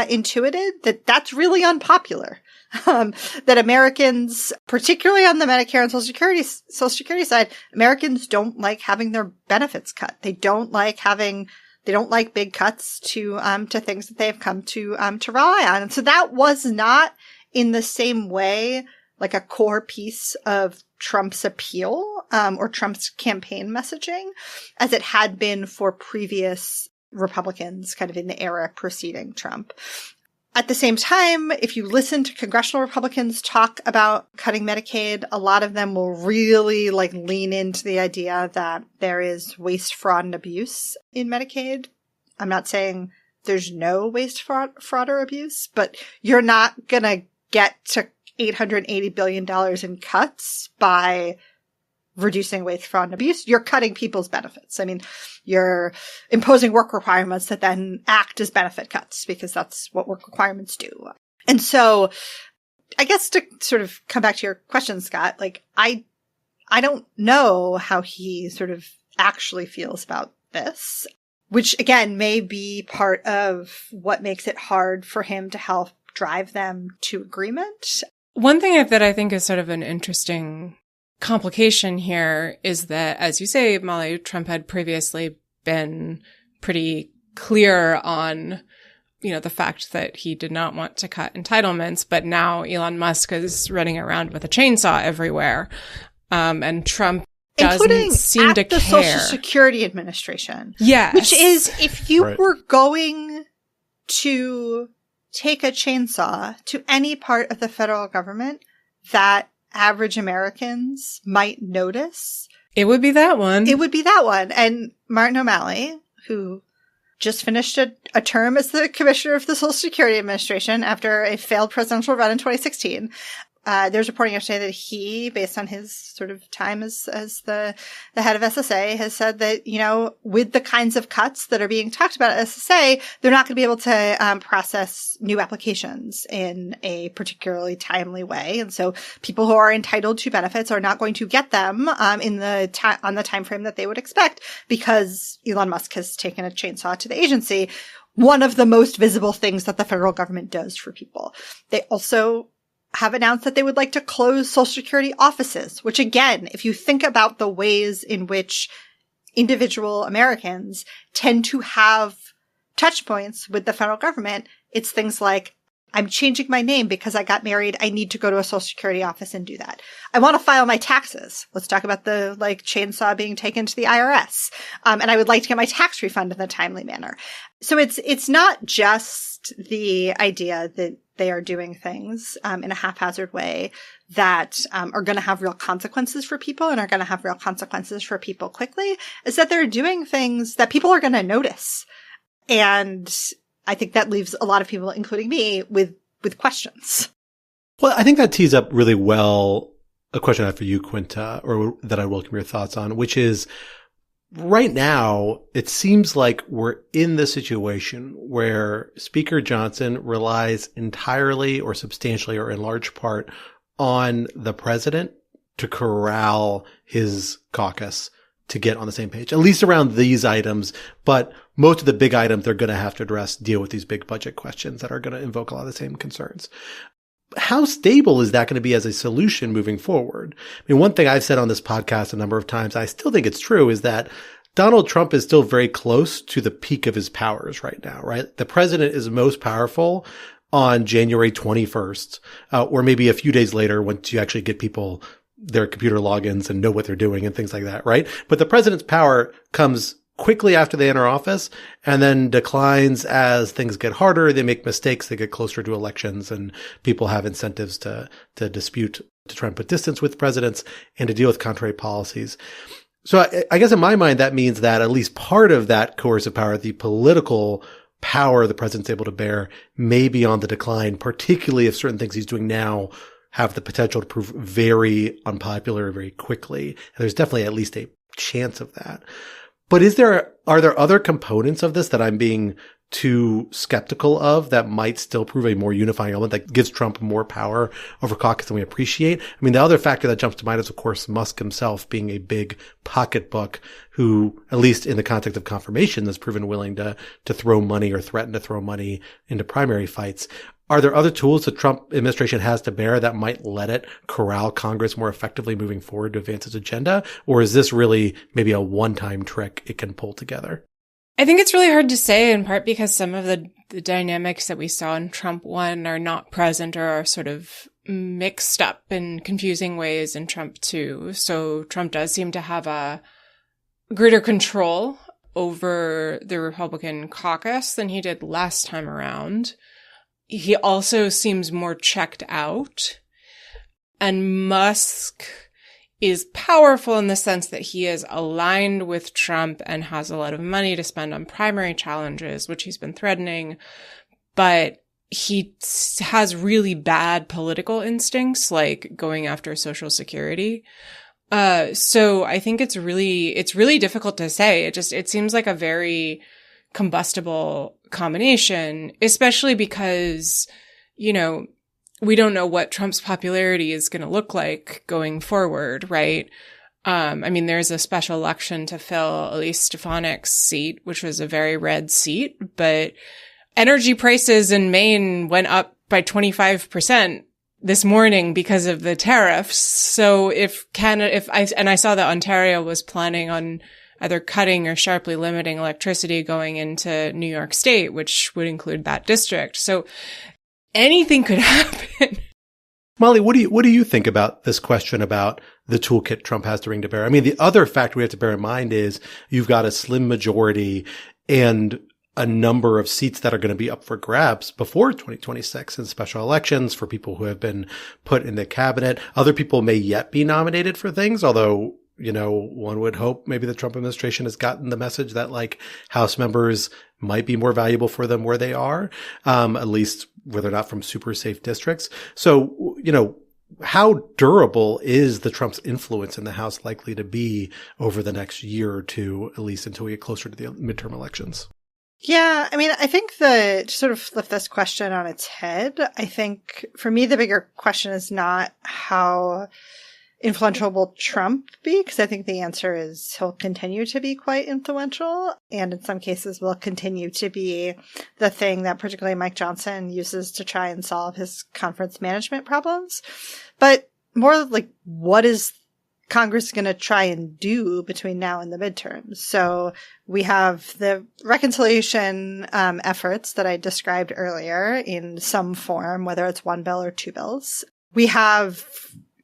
Speaker 2: intuited that that's really unpopular. That Americans, particularly on the Medicare and Social Security side, Americans don't like having their benefits cut. They don't like big cuts to things that they've come to rely on. And so that was not in the same way a core piece of Trump's appeal, or Trump's campaign messaging as it had been for previous Republicans kind of in the era preceding Trump. At the same time, if you listen to congressional Republicans talk about cutting Medicaid, a lot of them will really lean into the idea that there is waste, fraud, and abuse in Medicaid. I'm not saying there's no waste, fraud, or abuse, but you're not going to get to $880 billion in cuts by reducing waste, fraud, and abuse. You're cutting people's benefits. I mean, you're imposing work requirements that then act as benefit cuts because that's what work requirements do. And so I guess to sort of come back to your question, Scott, I don't know how he sort of actually feels about this. which again may be part of what makes it hard for him to help drive them to agreement.
Speaker 3: One thing that I think is sort of an interesting complication here is that, as you say, Molly, Trump had previously been pretty clear on, the fact that he did not want to cut entitlements, but now Elon Musk is running around with a chainsaw everywhere. And Trump doesn't seem to care.
Speaker 2: Including the Social Security Administration.
Speaker 3: Yes.
Speaker 2: Which is, if you were going to take a chainsaw to any part of the federal government that average Americans might notice,
Speaker 3: it would be that one.
Speaker 2: It would be that one. And Martin O'Malley, who just finished a term as the commissioner of the Social Security Administration after a failed presidential run in 2016. There's reporting yesterday that he, based on his sort of time as the head of SSA, has said that, with the kinds of cuts that are being talked about at SSA, they're not going to be able to process new applications in a particularly timely way. And so people who are entitled to benefits are not going to get them on the time frame that they would expect because Elon Musk has taken a chainsaw to the agency. One of the most visible things that the federal government does for people. They also have announced that they would like to close Social Security offices, which again, if you think about the ways in which individual Americans tend to have touch points with the federal government, it's things like, I'm changing my name because I got married. I need to go to a Social Security office and do that. I want to file my taxes. Let's talk about the chainsaw being taken to the IRS. And I would like to get my tax refund in a timely manner. So it's not just the idea that they are doing things in a haphazard way that are going to have real consequences for people and are going to have real consequences for people quickly. Is that they're doing things that people are going to notice. And I think that leaves a lot of people, including me, with questions.
Speaker 1: Well, I think that tees up really well a question I have for you, Quinta, or that I welcome your thoughts on, which is right now, it seems like we're in the situation where Speaker Johnson relies entirely or substantially or in large part on the president to corral his caucus to get on the same page, at least around these items. But most of the big items they're going to have to address deal with these big budget questions that are going to invoke a lot of the same concerns. How stable is that going to be as a solution moving forward? I mean, one thing I've said on this podcast a number of times, I still think it's true, is that Donald Trump is still very close to the peak of his powers right now, right? The president is most powerful on January 21st, or maybe a few days later once you actually get people their computer logins and know what they're doing and things like that, right? But the president's power comes quickly after they enter office and then declines as things get harder. They make mistakes. They get closer to elections and people have incentives to dispute, to try and put distance with presidents and to deal with contrary policies. So I guess in my mind, that means that at least part of that coercive power, the political power the president's able to bear, may be on the decline, particularly if certain things he's doing now have the potential to prove very unpopular very quickly. And there's definitely at least a chance of that. But are there other components of this that I'm being too skeptical of that might still prove a more unifying element that gives Trump more power over caucus than we appreciate? I mean, the other factor that jumps to mind is, of course, Musk himself being a big pocketbook who, at least in the context of confirmation, has proven willing to throw money or threaten to throw money into primary fights. Are there other tools the Trump administration has to bear that might let it corral Congress more effectively moving forward to advance its agenda? Or is this really maybe a one-time trick it can pull together?
Speaker 3: I think it's really hard to say, in part because some of the dynamics that we saw in Trump 1 are not present or are sort of mixed up in confusing ways in Trump 2. So Trump does seem to have a greater control over the Republican caucus than he did last time around. He also seems more checked out. And Musk is powerful in the sense that he is aligned with Trump and has a lot of money to spend on primary challenges, which he's been threatening. But he has really bad political instincts, like going after Social Security. So I think it's really difficult to say. It seems like a very combustible combination, especially because, we don't know what Trump's popularity is going to look like going forward, right? I mean, there's a special election to fill Elise Stefanik's seat, which was a very red seat, but energy prices in Maine went up by 25% this morning because of the tariffs. So I saw that Ontario was planning on either cutting or sharply limiting electricity going into New York State, which would include that district. So anything could happen.
Speaker 1: Molly, what do you think about this question about the toolkit Trump has to bring to bear? I mean, the other factor we have to bear in mind is you've got a slim majority and a number of seats that are going to be up for grabs before 2026 in special elections for people who have been put in the cabinet. Other people may yet be nominated for things, although, one would hope maybe the Trump administration has gotten the message that like House members might be more valuable for them where they are, at least whether or not from super safe districts. So, how durable is the Trump's influence in the House likely to be over the next year or two, at least until we get closer to the midterm elections?
Speaker 2: Yeah, I mean, I think to sort of flip this question on its head, I think for me, the bigger question is not how influential will Trump be? Because I think the answer is he'll continue to be quite influential, and in some cases will continue to be the thing that particularly Mike Johnson uses to try and solve his conference management problems. But more like, what is Congress going to try and do between now and the midterms? So we have the reconciliation efforts that I described earlier in some form, whether it's one bill or two bills. We have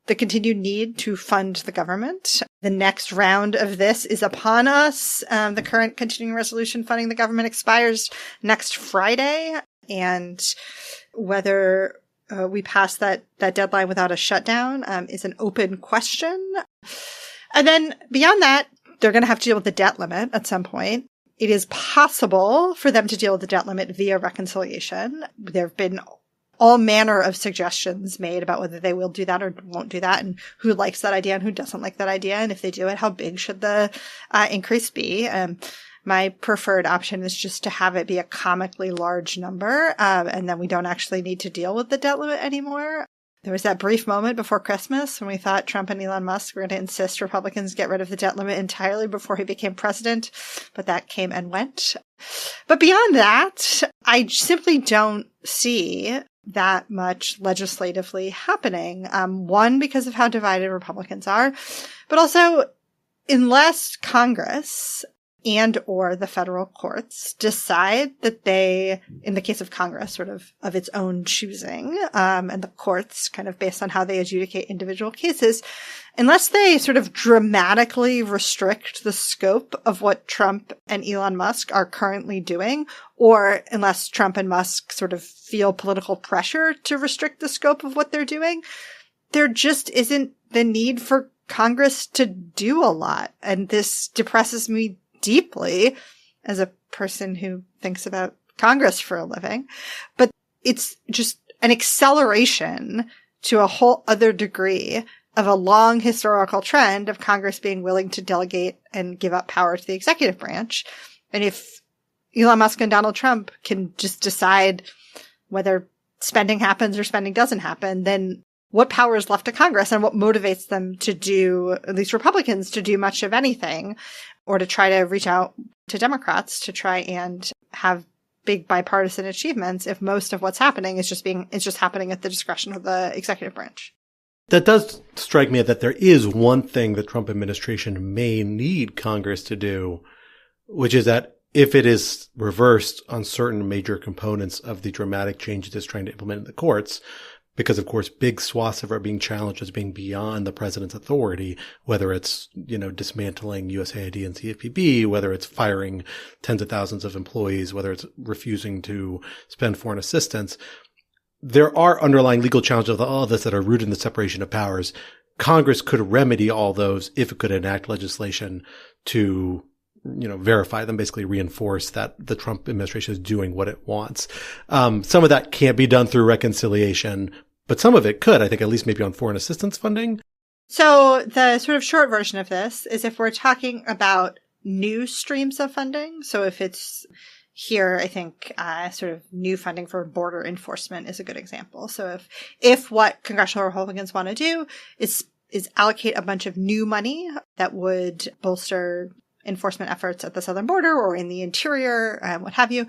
Speaker 2: the continued need to fund the government. The next round of this is upon us. The current continuing resolution funding the government expires next Friday. And whether we pass that deadline without a shutdown is an open question. And then beyond that, they're going to have to deal with the debt limit at some point. It is possible for them to deal with the debt limit via reconciliation. There have been all manner of suggestions made about whether they will do that or won't do that, and who likes that idea and who doesn't like that idea. And if they do it, how big should the increase be? My preferred option is just to have it be a comically large number, and then we don't actually need to deal with the debt limit anymore. There was that brief moment before Christmas when we thought Trump and Elon Musk were going to insist Republicans get rid of the debt limit entirely before he became president, but that came and went. But beyond that, I simply don't see that much legislatively happening. One, because of how divided Republicans are, but also unless Congress and or the federal courts decide that they, in the case of Congress, sort of its own choosing, and the courts kind of based on how they adjudicate individual cases, unless they sort of dramatically restrict the scope of what Trump and Elon Musk are currently doing, or unless Trump and Musk sort of feel political pressure to restrict the scope of what they're doing, there just isn't the need for Congress to do a lot. And this depresses me deeply as a person who thinks about Congress for a living. But it's just an acceleration to a whole other degree of a long historical trend of Congress being willing to delegate and give up power to the executive branch. And if Elon Musk and Donald Trump can just decide whether spending happens or spending doesn't happen, then what power is left to Congress and what motivates them to do, at least Republicans, to do much of anything, or to try to reach out to Democrats to try and have big bipartisan achievements if most of what's happening is just happening at the discretion of the executive branch.
Speaker 1: That does strike me that there is one thing the Trump administration may need Congress to do, which is that if it is reversed on certain major components of the dramatic changes it's trying to implement in the courts, because of course big swaths of it are being challenged as being beyond the president's authority, whether it's, dismantling USAID and CFPB, whether it's firing tens of thousands of employees, whether it's refusing to spend foreign assistance. There are underlying legal challenges of all of this that are rooted in the separation of powers. Congress could remedy all those if it could enact legislation to, verify them, basically reinforce that the Trump administration is doing what it wants. Some of that can't be done through reconciliation, but some of it could, I think, at least maybe on foreign assistance funding.
Speaker 2: So the sort of short version of this is if we're talking about new streams of funding, so if it's here, I think sort of new funding for border enforcement is a good example. So if what congressional Republicans want to do is is allocate a bunch of new money that would bolster enforcement efforts at the southern border or in the interior, what have you.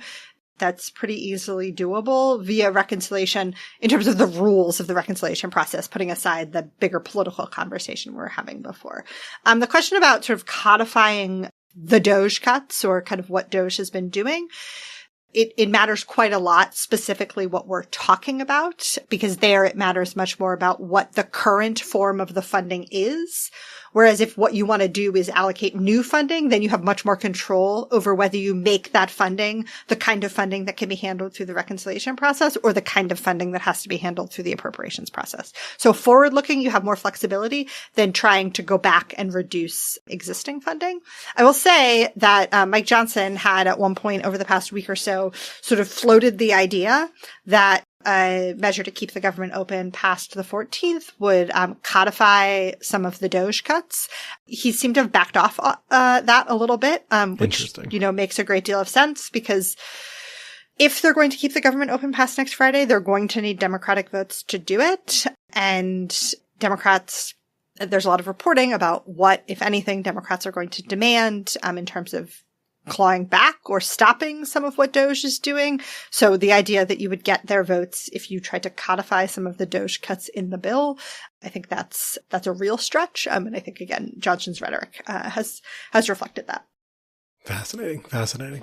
Speaker 2: That's pretty easily doable via reconciliation in terms of the rules of the reconciliation process, putting aside the bigger political conversation we were having before. The question about sort of codifying the Doge cuts or kind of what Doge has been doing, it matters quite a lot, specifically what we're talking about, because there it matters much more about what the current form of the funding is. Whereas if what you want to do is allocate new funding, then you have much more control over whether you make that funding the kind of funding that can be handled through the reconciliation process or the kind of funding that has to be handled through the appropriations process. So forward looking, you have more flexibility than trying to go back and reduce existing funding. I will say that Mike Johnson had at one point over the past week or so sort of floated the idea that a measure to keep the government open past the 14th would codify some of the Doge cuts. He seemed to have backed off that a little bit, which, makes a great deal of sense because if they're going to keep the government open past next Friday, they're going to need Democratic votes to do it. And Democrats, there's a lot of reporting about what, if anything, Democrats are going to demand in terms of clawing back or stopping some of what Doge is doing. So the idea that you would get their votes if you tried to codify some of the Doge cuts in the bill, I think that's a real stretch. And I think, again, Johnson's rhetoric has reflected that.
Speaker 1: Fascinating.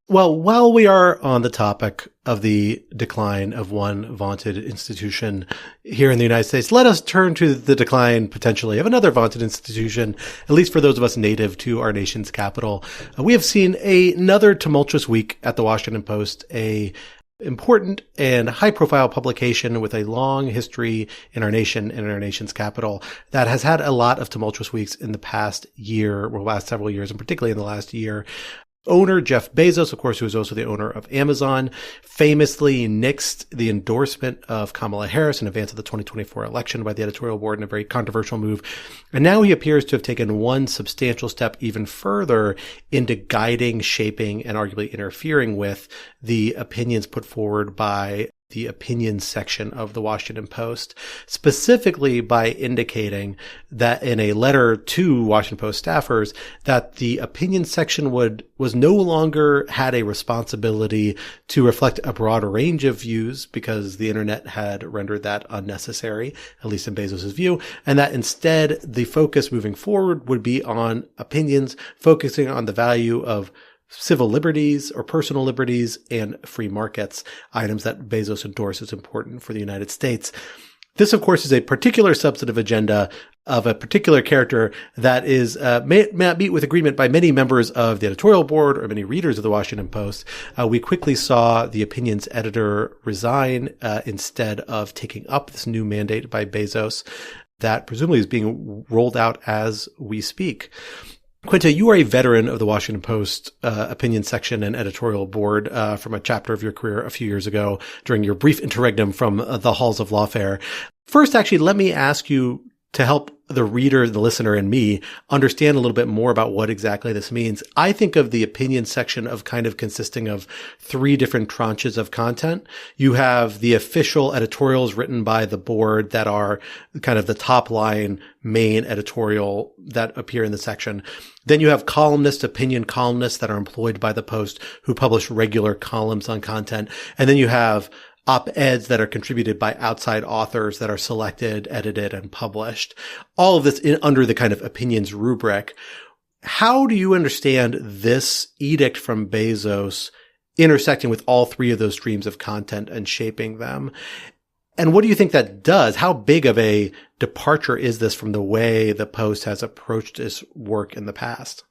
Speaker 1: Well, while we are on the topic of the decline of one vaunted institution here in the United States, let us turn to the decline potentially of another vaunted institution, at least for those of us native to our nation's capital. We have seen another tumultuous week at the Washington Post, a important and high-profile publication with a long history in our nation and in our nation's capital that has had a lot of tumultuous weeks in the past year, or last several years, and particularly in the last year. Owner Jeff Bezos, of course, who is also the owner of Amazon, famously nixed the endorsement of Kamala Harris in advance of the 2024 election by the editorial board in a very controversial move. And now he appears to have taken one substantial step even further into guiding, shaping, and arguably interfering with the opinions put forward by the opinions section of the Washington Post, specifically by indicating that in a letter to Washington Post staffers that the opinions section was no longer had a responsibility to reflect a broad range of views because the internet had rendered that unnecessary, at least in Bezos' view, and that instead the focus moving forward would be on opinions focusing on the value of civil liberties or personal liberties and free markets, items that Bezos endorses important for the United States. This, of course, is a particular substantive agenda of a particular character that is may not meet with agreement by many members of the editorial board or many readers of the Washington Post. We quickly saw the opinions editor resign instead of taking up this new mandate by Bezos that presumably is being rolled out as we speak. Quinta, you are a veteran of the Washington Post opinion section and editorial board from a chapter of your career a few years ago during your brief interregnum from the halls of Lawfare. First, actually, let me ask you to help the reader, the listener, and me understand a little bit more about what exactly this means. I think of the opinion section of kind of consisting of three different tranches of content. You have the official editorials written by the board that are kind of the top line main editorial that appear in the section. Then you have columnists, opinion columnists that are employed by the Post who publish regular columns on content. And then you have op-eds that are contributed by outside authors that are selected, edited, and published. All of this under the kind of opinions rubric. How do you understand this edict from Bezos intersecting with all three of those streams of content and shaping them? And what do you think that does? How big of a departure is this from the way the Post has approached its work in the past?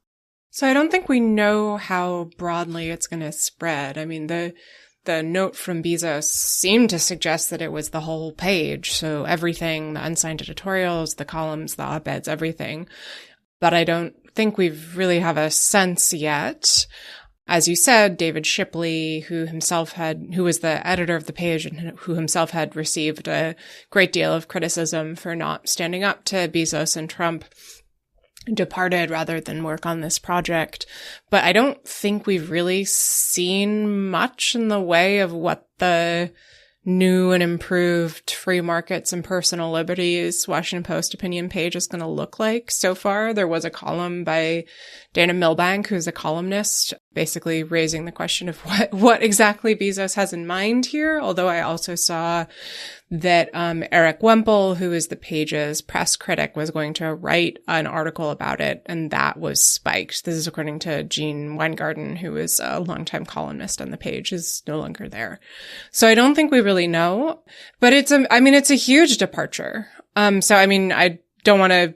Speaker 3: So I don't think we know how broadly it's going to spread. I mean, the note from Bezos seemed to suggest that it was the whole page. So everything, the unsigned editorials, the columns, the op-eds, everything. But I don't think we really have a sense yet. As you said, David Shipley, who was the editor of the page and who himself had received a great deal of criticism for not standing up to Bezos and Trump, departed rather than work on this project. But I don't think we've really seen much in the way of what the new and improved free markets and personal liberties Washington Post opinion page is going to look like so far. There was a column by Dana Milbank, who's a columnist, basically raising the question of what exactly Bezos has in mind here. Although I also saw that Eric Wemple, who is the page's press critic, was going to write an article about it, and that was spiked. This is according to Jean Weingarten, who is a longtime columnist on the page, is no longer there. So I don't think we really know, but it's a huge departure. I don't want to,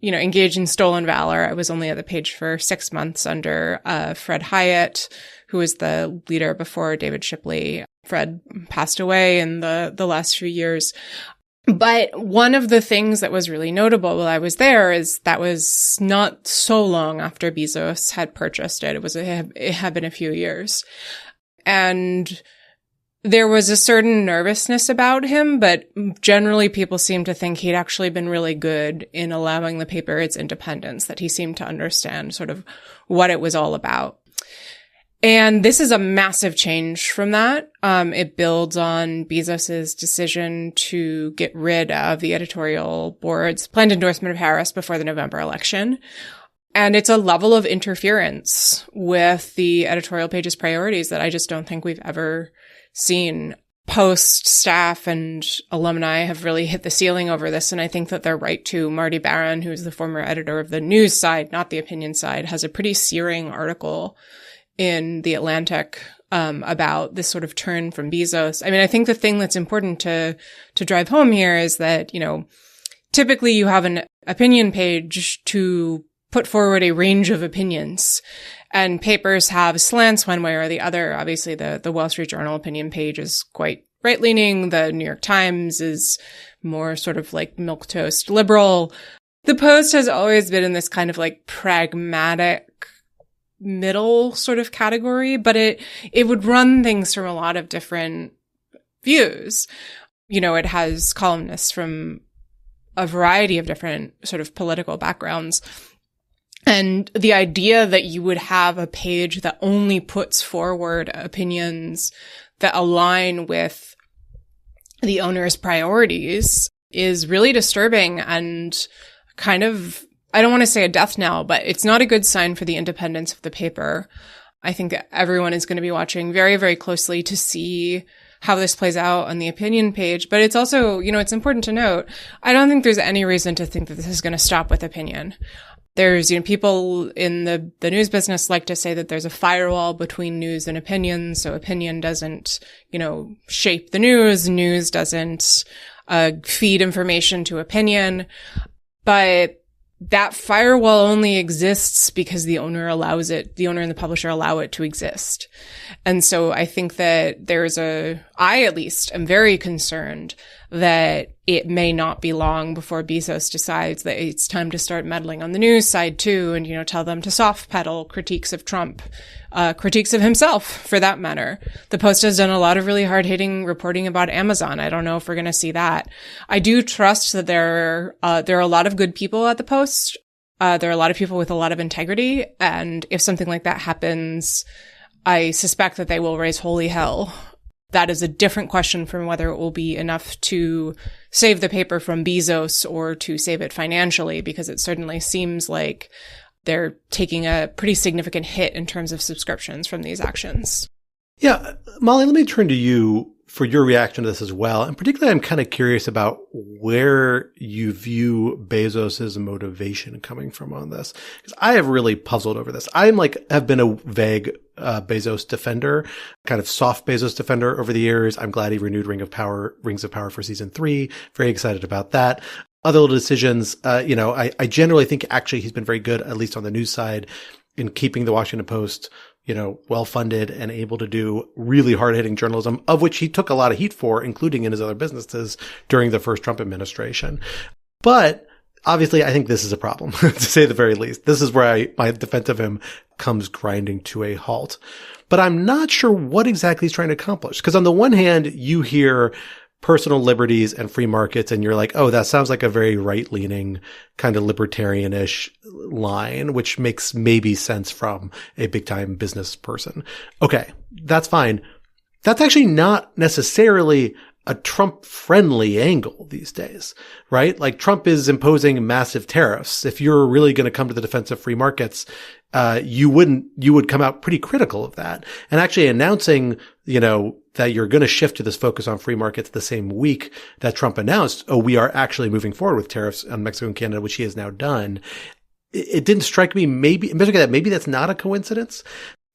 Speaker 3: engage in stolen valor. I was only at the page for 6 months under Fred Hyatt, who was the leader before David Shipley. Fred passed away in the last few years. But one of the things that was really notable while I was there is that was not so long after Bezos had purchased it. It had been a few years. And there was a certain nervousness about him, but generally people seemed to think he'd actually been really good in allowing the paper its independence, that he seemed to understand sort of what it was all about. And this is a massive change from that. It builds on Bezos's decision to get rid of the editorial board's planned endorsement of Harris before the November election. And it's a level of interference with the editorial page's priorities that I just don't think we've ever seen. Post staff and alumni have really hit the ceiling over this, and I think that they're right too. Marty Baron, who's the former editor of the news side, not the opinion side, has a pretty searing article in The Atlantic about this sort of turn from Bezos. I think the thing that's important to drive home here is that, typically you have an opinion page to put forward a range of opinions, and papers have slants one way or the other. Obviously, the Wall Street Journal opinion page is quite right-leaning. The New York Times is more sort of like milquetoast liberal. The Post has always been in this kind of like pragmatic middle sort of category, but it would run things from a lot of different views. It has columnists from a variety of different sort of political backgrounds. And the idea that you would have a page that only puts forward opinions that align with the owner's priorities is really disturbing and kind of, I don't want to say a death knell, but it's not a good sign for the independence of the paper. I think everyone is going to be watching very, very closely to see how this plays out on the opinion page. But it's also, it's important to note, I don't think there's any reason to think that this is going to stop with opinion. There's, people in the news business like to say that there's a firewall between news and opinion. So opinion doesn't, shape the news doesn't feed information to opinion. But that firewall only exists because the owner allows it, the owner and the publisher allow it to exist. And so I think that I at least am very concerned that it may not be long before Bezos decides that it's time to start meddling on the news side too, and, tell them to soft pedal critiques of Trump, critiques of himself for that matter. The Post has done a lot of really hard-hitting reporting about Amazon. I don't know if we're going to see that. I do trust that there are a lot of good people at the Post. There are a lot of people with a lot of integrity. And if something like that happens, I suspect that they will raise holy hell. That is a different question from whether it will be enough to save the paper from Bezos or to save it financially, because it certainly seems like they're taking a pretty significant hit in terms of subscriptions from these actions.
Speaker 1: Yeah. Molly, let me turn to you for your reaction to this as well. And particularly, I'm kind of curious about where you view Bezos's motivation coming from on this, because I have really puzzled over this. Have been a vague Bezos defender, kind of soft Bezos defender over the years. I'm glad he renewed Rings of Power for season 3. Very excited about that. Other little decisions, I generally think actually he's been very good, at least on the news side, in keeping the Washington Post, well-funded and able to do really hard-hitting journalism, of which he took a lot of heat for, including in his other businesses during the first Trump administration. But obviously, I think this is a problem, to say the very least. This is where my defense of him comes grinding to a halt. But I'm not sure what exactly he's trying to accomplish. Because on the one hand, you hear personal liberties and free markets, and you're like, oh, that sounds like a very right-leaning, kind of libertarian-ish line, which makes maybe sense from a big-time business person. Okay, that's fine. that's actually not necessarily a Trump-friendly angle these days, right? Like Trump is imposing massive tariffs. If you're really going to come to the defense of free markets, you would come out pretty critical of that. And actually announcing, that you're going to shift to this focus on free markets the same week that Trump announced, we are actually moving forward with tariffs on Mexico and Canada, which he has now done. It didn't strike me, maybe that's not a coincidence.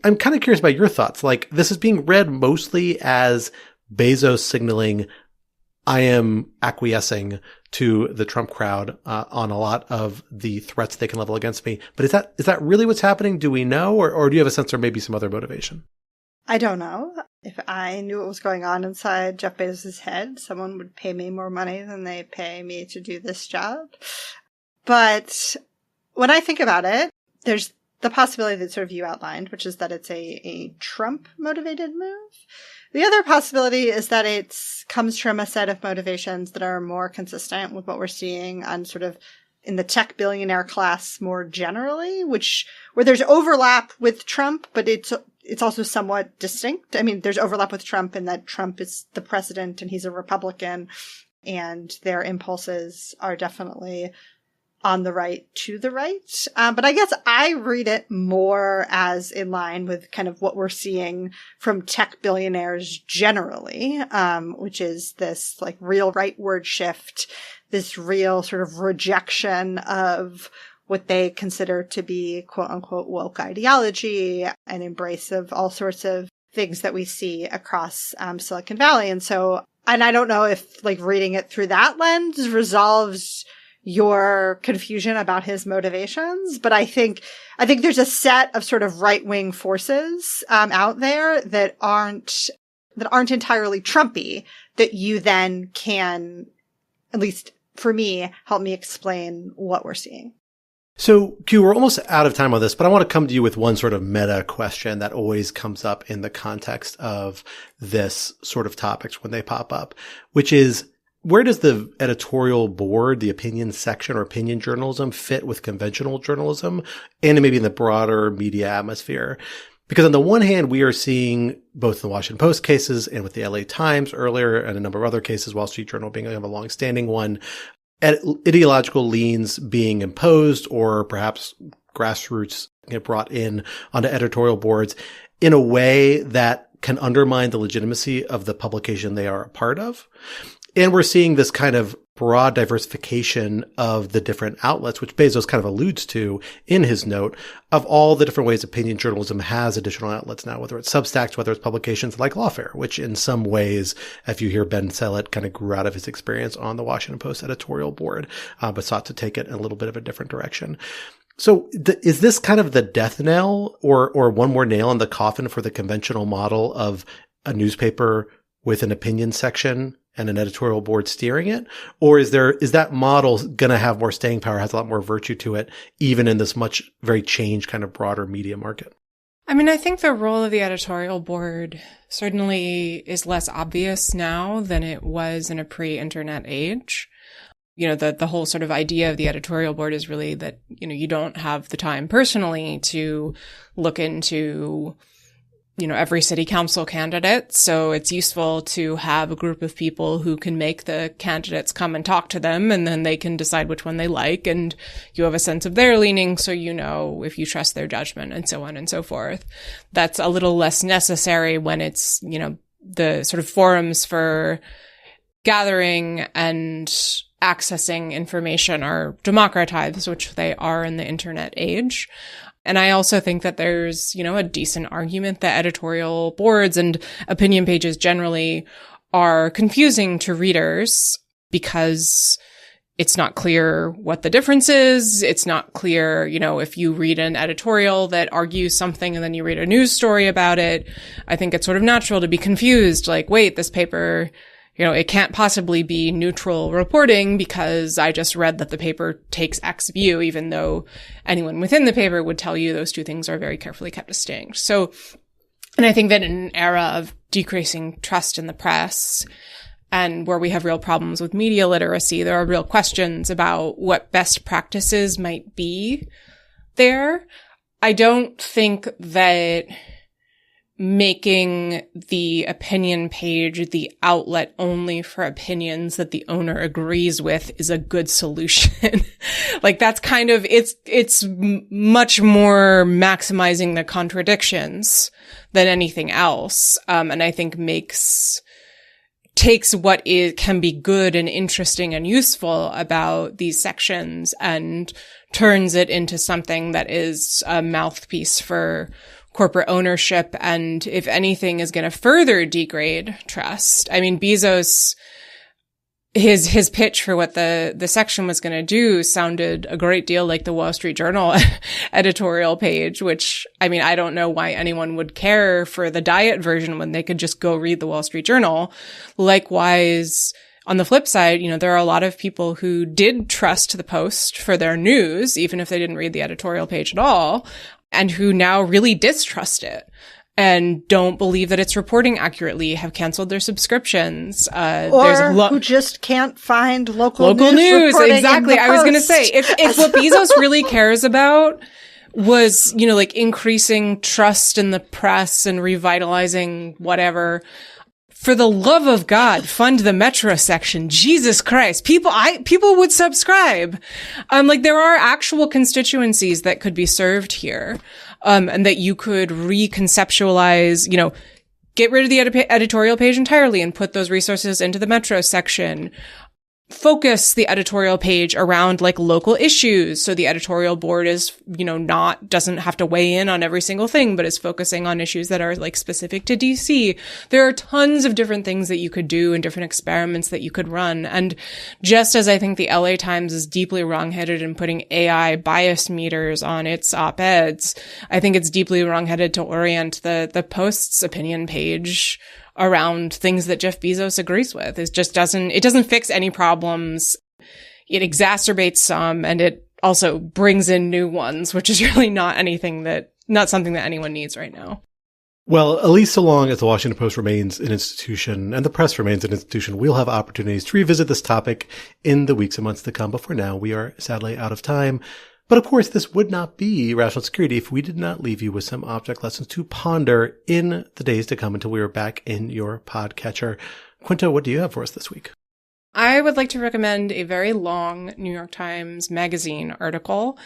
Speaker 1: I'm kind of curious about your thoughts. Like, this is being read mostly as Bezos signaling, I am acquiescing to the Trump crowd on a lot of the threats they can level against me. But is that really what's happening? Do we know, or do you have a sense there may be some other motivation?
Speaker 2: I don't know. If I knew what was going on inside Jeff Bezos' head, someone would pay me more money than they pay me to do this job. But when I think about it, there's the possibility that sort of you outlined, which is that it's a Trump-motivated move. The other possibility is that it comes from a set of motivations that are more consistent with what we're seeing on sort of in the tech billionaire class more generally, where there's overlap with Trump, but it's also somewhat distinct. I mean, there's overlap with Trump in that Trump is the president and he's a Republican, and their impulses are definitely on the right to the right. But I guess I read it more as in line with kind of what we're seeing from tech billionaires generally, which is this like real rightward shift, this real sort of rejection of what they consider to be quote unquote woke ideology, an embrace of all sorts of things that we see across Silicon Valley. And I don't know if like reading it through that lens resolves your confusion about his motivations, but I think there's a set of sort of right-wing forces out there that aren't entirely Trumpy that you then can, at least for me, help me explain what we're seeing.
Speaker 1: So, Q, we're almost out of time on this, but I want to come to you with one sort of meta question that always comes up in the context of this sort of topics when they pop up, which is, where does the editorial board, the opinion section or opinion journalism fit with conventional journalism and maybe in the broader media atmosphere? Because on the one hand, we are seeing both the Washington Post cases and with the LA Times earlier and a number of other cases, Wall Street Journal being a long-standing one, ideological leans being imposed or perhaps grassroots get brought in onto editorial boards in a way that can undermine the legitimacy of the publication they are a part of. And we're seeing this kind of broad diversification of the different outlets, which Bezos kind of alludes to in his note, of all the different ways opinion journalism has additional outlets now, whether it's Substacks, whether it's publications like Lawfare, which in some ways, if you hear Ben Sellett, kind of grew out of his experience on the Washington Post editorial board, but sought to take it in a little bit of a different direction. So is this kind of the death knell or one more nail in the coffin for the conventional model of a newspaper with an opinion section and an editorial board steering it? Or is that model going to have more staying power, has a lot more virtue to it, even in this very changed kind of broader media market?
Speaker 3: I mean, I think the role of the editorial board certainly is less obvious now than it was in a pre-internet age. The whole sort of idea of the editorial board is really that, you don't have the time personally to look into every city council candidate. So it's useful to have a group of people who can make the candidates come and talk to them, and then they can decide which one they like. And you have a sense of their leaning, so if you trust their judgment and so on and so forth. That's a little less necessary when it's, the sort of forums for gathering and accessing information are democratized, which they are in the internet age. And I also think that there's, a decent argument that editorial boards and opinion pages generally are confusing to readers because it's not clear what the difference is. It's not clear, if you read an editorial that argues something and then you read a news story about it, I think it's sort of natural to be confused. Like, wait, this paper, it can't possibly be neutral reporting because I just read that the paper takes X view, even though anyone within the paper would tell you those two things are very carefully kept distinct. So, and I think that in an era of decreasing trust in the press and where we have real problems with media literacy, there are real questions about what best practices might be there. I don't think that making the opinion page the outlet only for opinions that the owner agrees with is a good solution. Like that's kind of, it's much more maximizing the contradictions than anything else. And I think takes what can be good and interesting and useful about these sections and turns it into something that is a mouthpiece for corporate ownership, and if anything is going to further degrade trust. I mean, Bezos, his pitch for what the section was going to do sounded a great deal like the Wall Street Journal editorial page, which, I mean, I don't know why anyone would care for the diet version when they could just go read the Wall Street Journal. Likewise, on the flip side, there are a lot of people who did trust the Post for their news, even if they didn't read the editorial page at all, and who now really distrust it and don't believe that it's reporting accurately, have canceled their subscriptions.
Speaker 2: Or who just can't find local news.
Speaker 3: Exactly. I was going to say, if what Bezos really cares about was, like increasing trust in the press and revitalizing whatever, for the love of God, fund the Metro section. Jesus Christ. People would subscribe. Like there are actual constituencies that could be served here. And that you could reconceptualize, get rid of the editorial page entirely and put those resources into the Metro section. Focus the editorial page around like local issues. So the editorial board is, doesn't have to weigh in on every single thing, but is focusing on issues that are like specific to DC. There are tons of different things that you could do and different experiments that you could run. And just as I think the LA Times is deeply wrongheaded in putting AI bias meters on its op-eds, I think it's deeply wrongheaded to orient the Post's opinion page around things that Jeff Bezos agrees with. It doesn't fix any problems. It exacerbates some, and it also brings in new ones, which is really not something that anyone needs right now.
Speaker 1: Well, at least so long as the Washington Post remains an institution and the press remains an institution, we'll have opportunities to revisit this topic in the weeks and months to come. But for now, we are sadly out of time. But of course, this would not be Rational Security if we did not leave you with some object lessons to ponder in the days to come until we are back in your podcatcher. Quinta, what do you have for us this week?
Speaker 3: I would like to recommend a very long New York Times Magazine article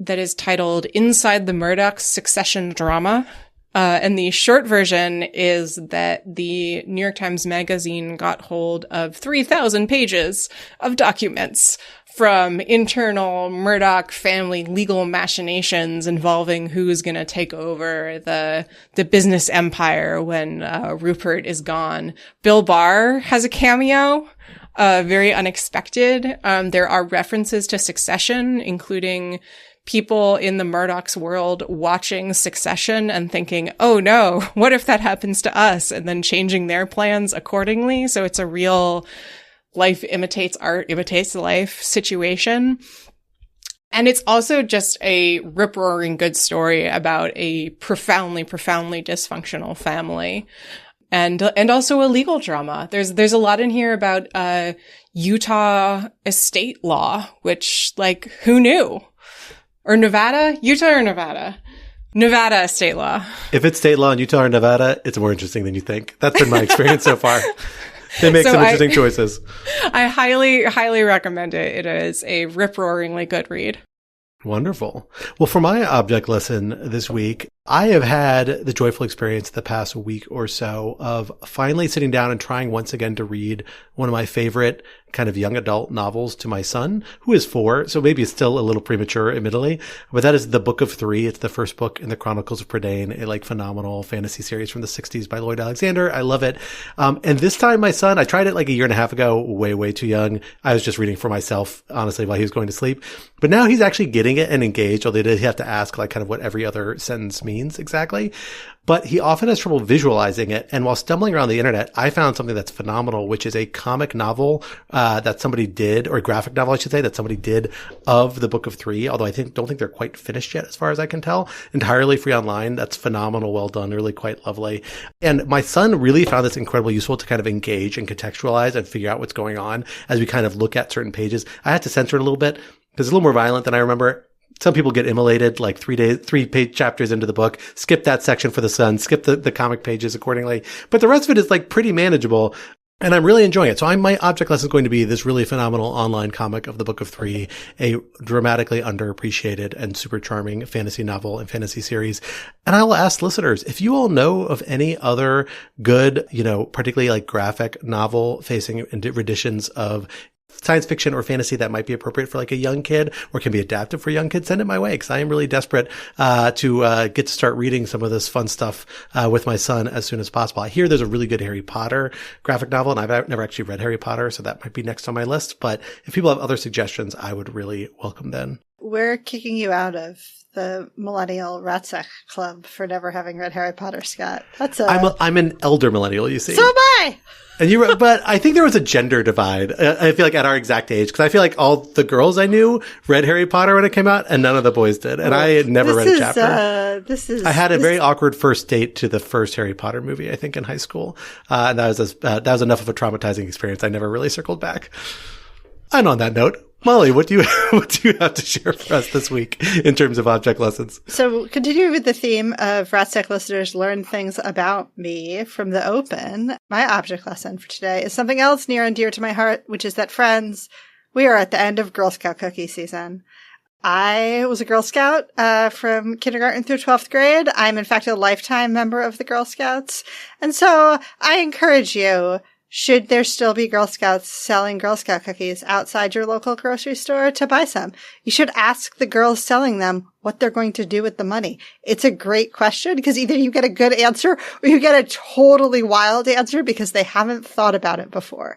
Speaker 3: that is titled Inside the Murdochs Succession Drama. And the short version is that the New York Times Magazine got hold of 3,000 pages of documents from internal Murdoch family legal machinations involving who's going to take over the business empire when Rupert is gone. Bill Barr has a cameo, very unexpected. There are references to Succession, including people in the Murdoch's world watching Succession and thinking, oh no, what if that happens to us? And then changing their plans accordingly. So it's a real life imitates art, imitates life situation. And it's also just a rip-roaring good story about a profoundly, profoundly dysfunctional family. And also a legal drama. There's a lot in here about, Utah estate law, which, like, who knew? Or Nevada? Utah or Nevada? Nevada state law.
Speaker 1: If it's state law in Utah or Nevada, it's more interesting than you think. That's been my experience so far. They make some interesting choices. I
Speaker 3: highly, highly recommend it. It is a rip-roaringly good read.
Speaker 1: Wonderful. Well, for my object lesson this week, I have had the joyful experience the past week or so of finally sitting down and trying once again to read one of my favorite kind of young adult novels to my son, who is 4. So maybe it's still a little premature, admittedly, but that is The Book of Three. It's the first book in the Chronicles of Prydain, a like phenomenal fantasy series from the 60s by Lloyd Alexander. I love it. And this time my son, I tried it like a year and a half ago, way too young. I was just reading for myself, honestly, while he was going to sleep. But now he's actually getting it and engaged, although he did have to ask like kind of what every other sentence means exactly. But he often has trouble visualizing it. And while stumbling around the internet, I found something that's phenomenal, which is a comic novel that somebody did, or a graphic novel, I should say, that somebody did of The Book of Three. Although don't think they're quite finished yet, as far as I can tell. Entirely free online. That's phenomenal. Well done. Really quite lovely. And my son really found this incredibly useful to kind of engage and contextualize and figure out what's going on as we kind of look at certain pages. I had to censor it a little bit because it's a little more violent than I remember. Some people get immolated, like 3 chapters into the book, skip that section for the sun, skip the comic pages accordingly. But the rest of it is like pretty manageable. And I'm really enjoying it. So my object lesson is going to be this really phenomenal online comic of the Book of Three, a dramatically underappreciated and super charming fantasy novel and fantasy series. And I will ask listeners, if you all know of any other good, particularly like graphic novel facing renditions of science fiction or fantasy that might be appropriate for like a young kid or can be adapted for young kids, send it my way, because I am really desperate to get to start reading some of this fun stuff with my son as soon as possible. I hear there's a really good Harry Potter graphic novel, and I've never actually read Harry Potter, so that might be next on my list. But if people have other suggestions, I would really welcome them.
Speaker 2: We're kicking you out of the Millennial Ratsack Club for never having read Harry Potter, Scott.
Speaker 1: I'm an elder millennial, you see.
Speaker 2: So am I!
Speaker 1: And but I think there was a gender divide. I feel like at our exact age, because I feel like all the girls I knew read Harry Potter when it came out, and none of the boys did. And I had never read a chapter. I had a very awkward first date to the first Harry Potter movie, I think, in high school. And that was enough of a traumatizing experience. I never really circled back. And on that note, Molly, what do you have to share for us this week in terms of object lessons?
Speaker 2: So continuing with the theme of Ratsack listeners learn things about me from the open, my object lesson for today is something else near and dear to my heart, which is that, friends, we are at the end of Girl Scout cookie season. I was a Girl Scout from kindergarten through 12th grade. I'm, in fact, a lifetime member of the Girl Scouts. And so I encourage you, should there still be Girl Scouts selling Girl Scout cookies outside your local grocery store, to buy some? You should ask the girls selling them what they're going to do with the money. It's a great question, because either you get a good answer or you get a totally wild answer because they haven't thought about it before.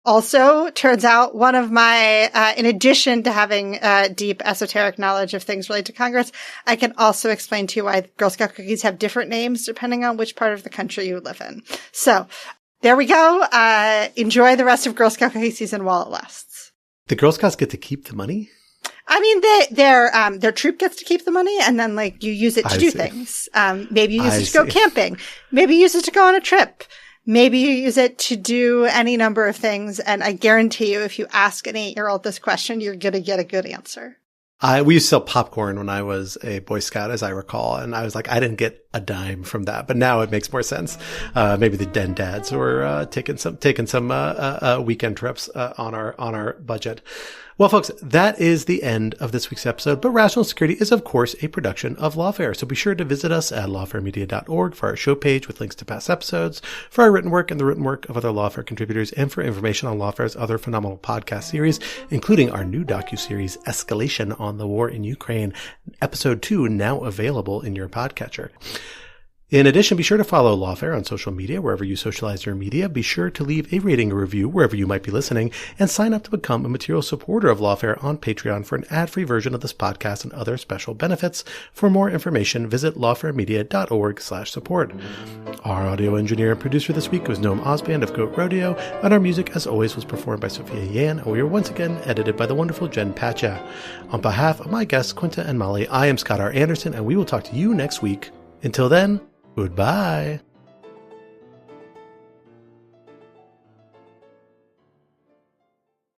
Speaker 2: Also, turns out one of my, in addition to having deep esoteric knowledge of things related to Congress, I can also explain to you why Girl Scout cookies have different names depending on which part of the country you live in. So, there we go. Enjoy the rest of Girl Scout cookie season while it lasts.
Speaker 1: The Girl Scouts get to keep the money?
Speaker 2: I mean, their troop gets to keep the money, and then like you use it to do things. Maybe you use it to go camping. Maybe you use it to go on a trip. Maybe you use it to do any number of things. And I guarantee you, if you ask an 8-year-old this question, you're going to get a good answer.
Speaker 1: We used to sell popcorn when I was a Boy Scout, as I recall. And I was like, I didn't get a dime from that, but now it makes more sense. Maybe the den dads were, taking some weekend trips, on our budget. Well, folks, that is the end of this week's episode, but Rational Security is, of course, a production of Lawfare, so be sure to visit us at lawfaremedia.org for our show page with links to past episodes, for our written work and the written work of other Lawfare contributors, and for information on Lawfare's other phenomenal podcast series, including our new docuseries, Escalation on the War in Ukraine, Episode 2, now available in your podcatcher. In addition, be sure to follow Lawfare on social media, wherever you socialize your media. Be sure to leave a rating or review wherever you might be listening, and sign up to become a material supporter of Lawfare on Patreon for an ad-free version of this podcast and other special benefits. For more information, visit lawfaremedia.org/support. Our audio engineer and producer this week was Noam Osband of Goat Rodeo, and our music, as always, was performed by Sophia Yan, and we were once again edited by the wonderful Jen Patcha. On behalf of my guests, Quinta and Molly, I am Scott R. Anderson, and we will talk to you next week. Until then, goodbye.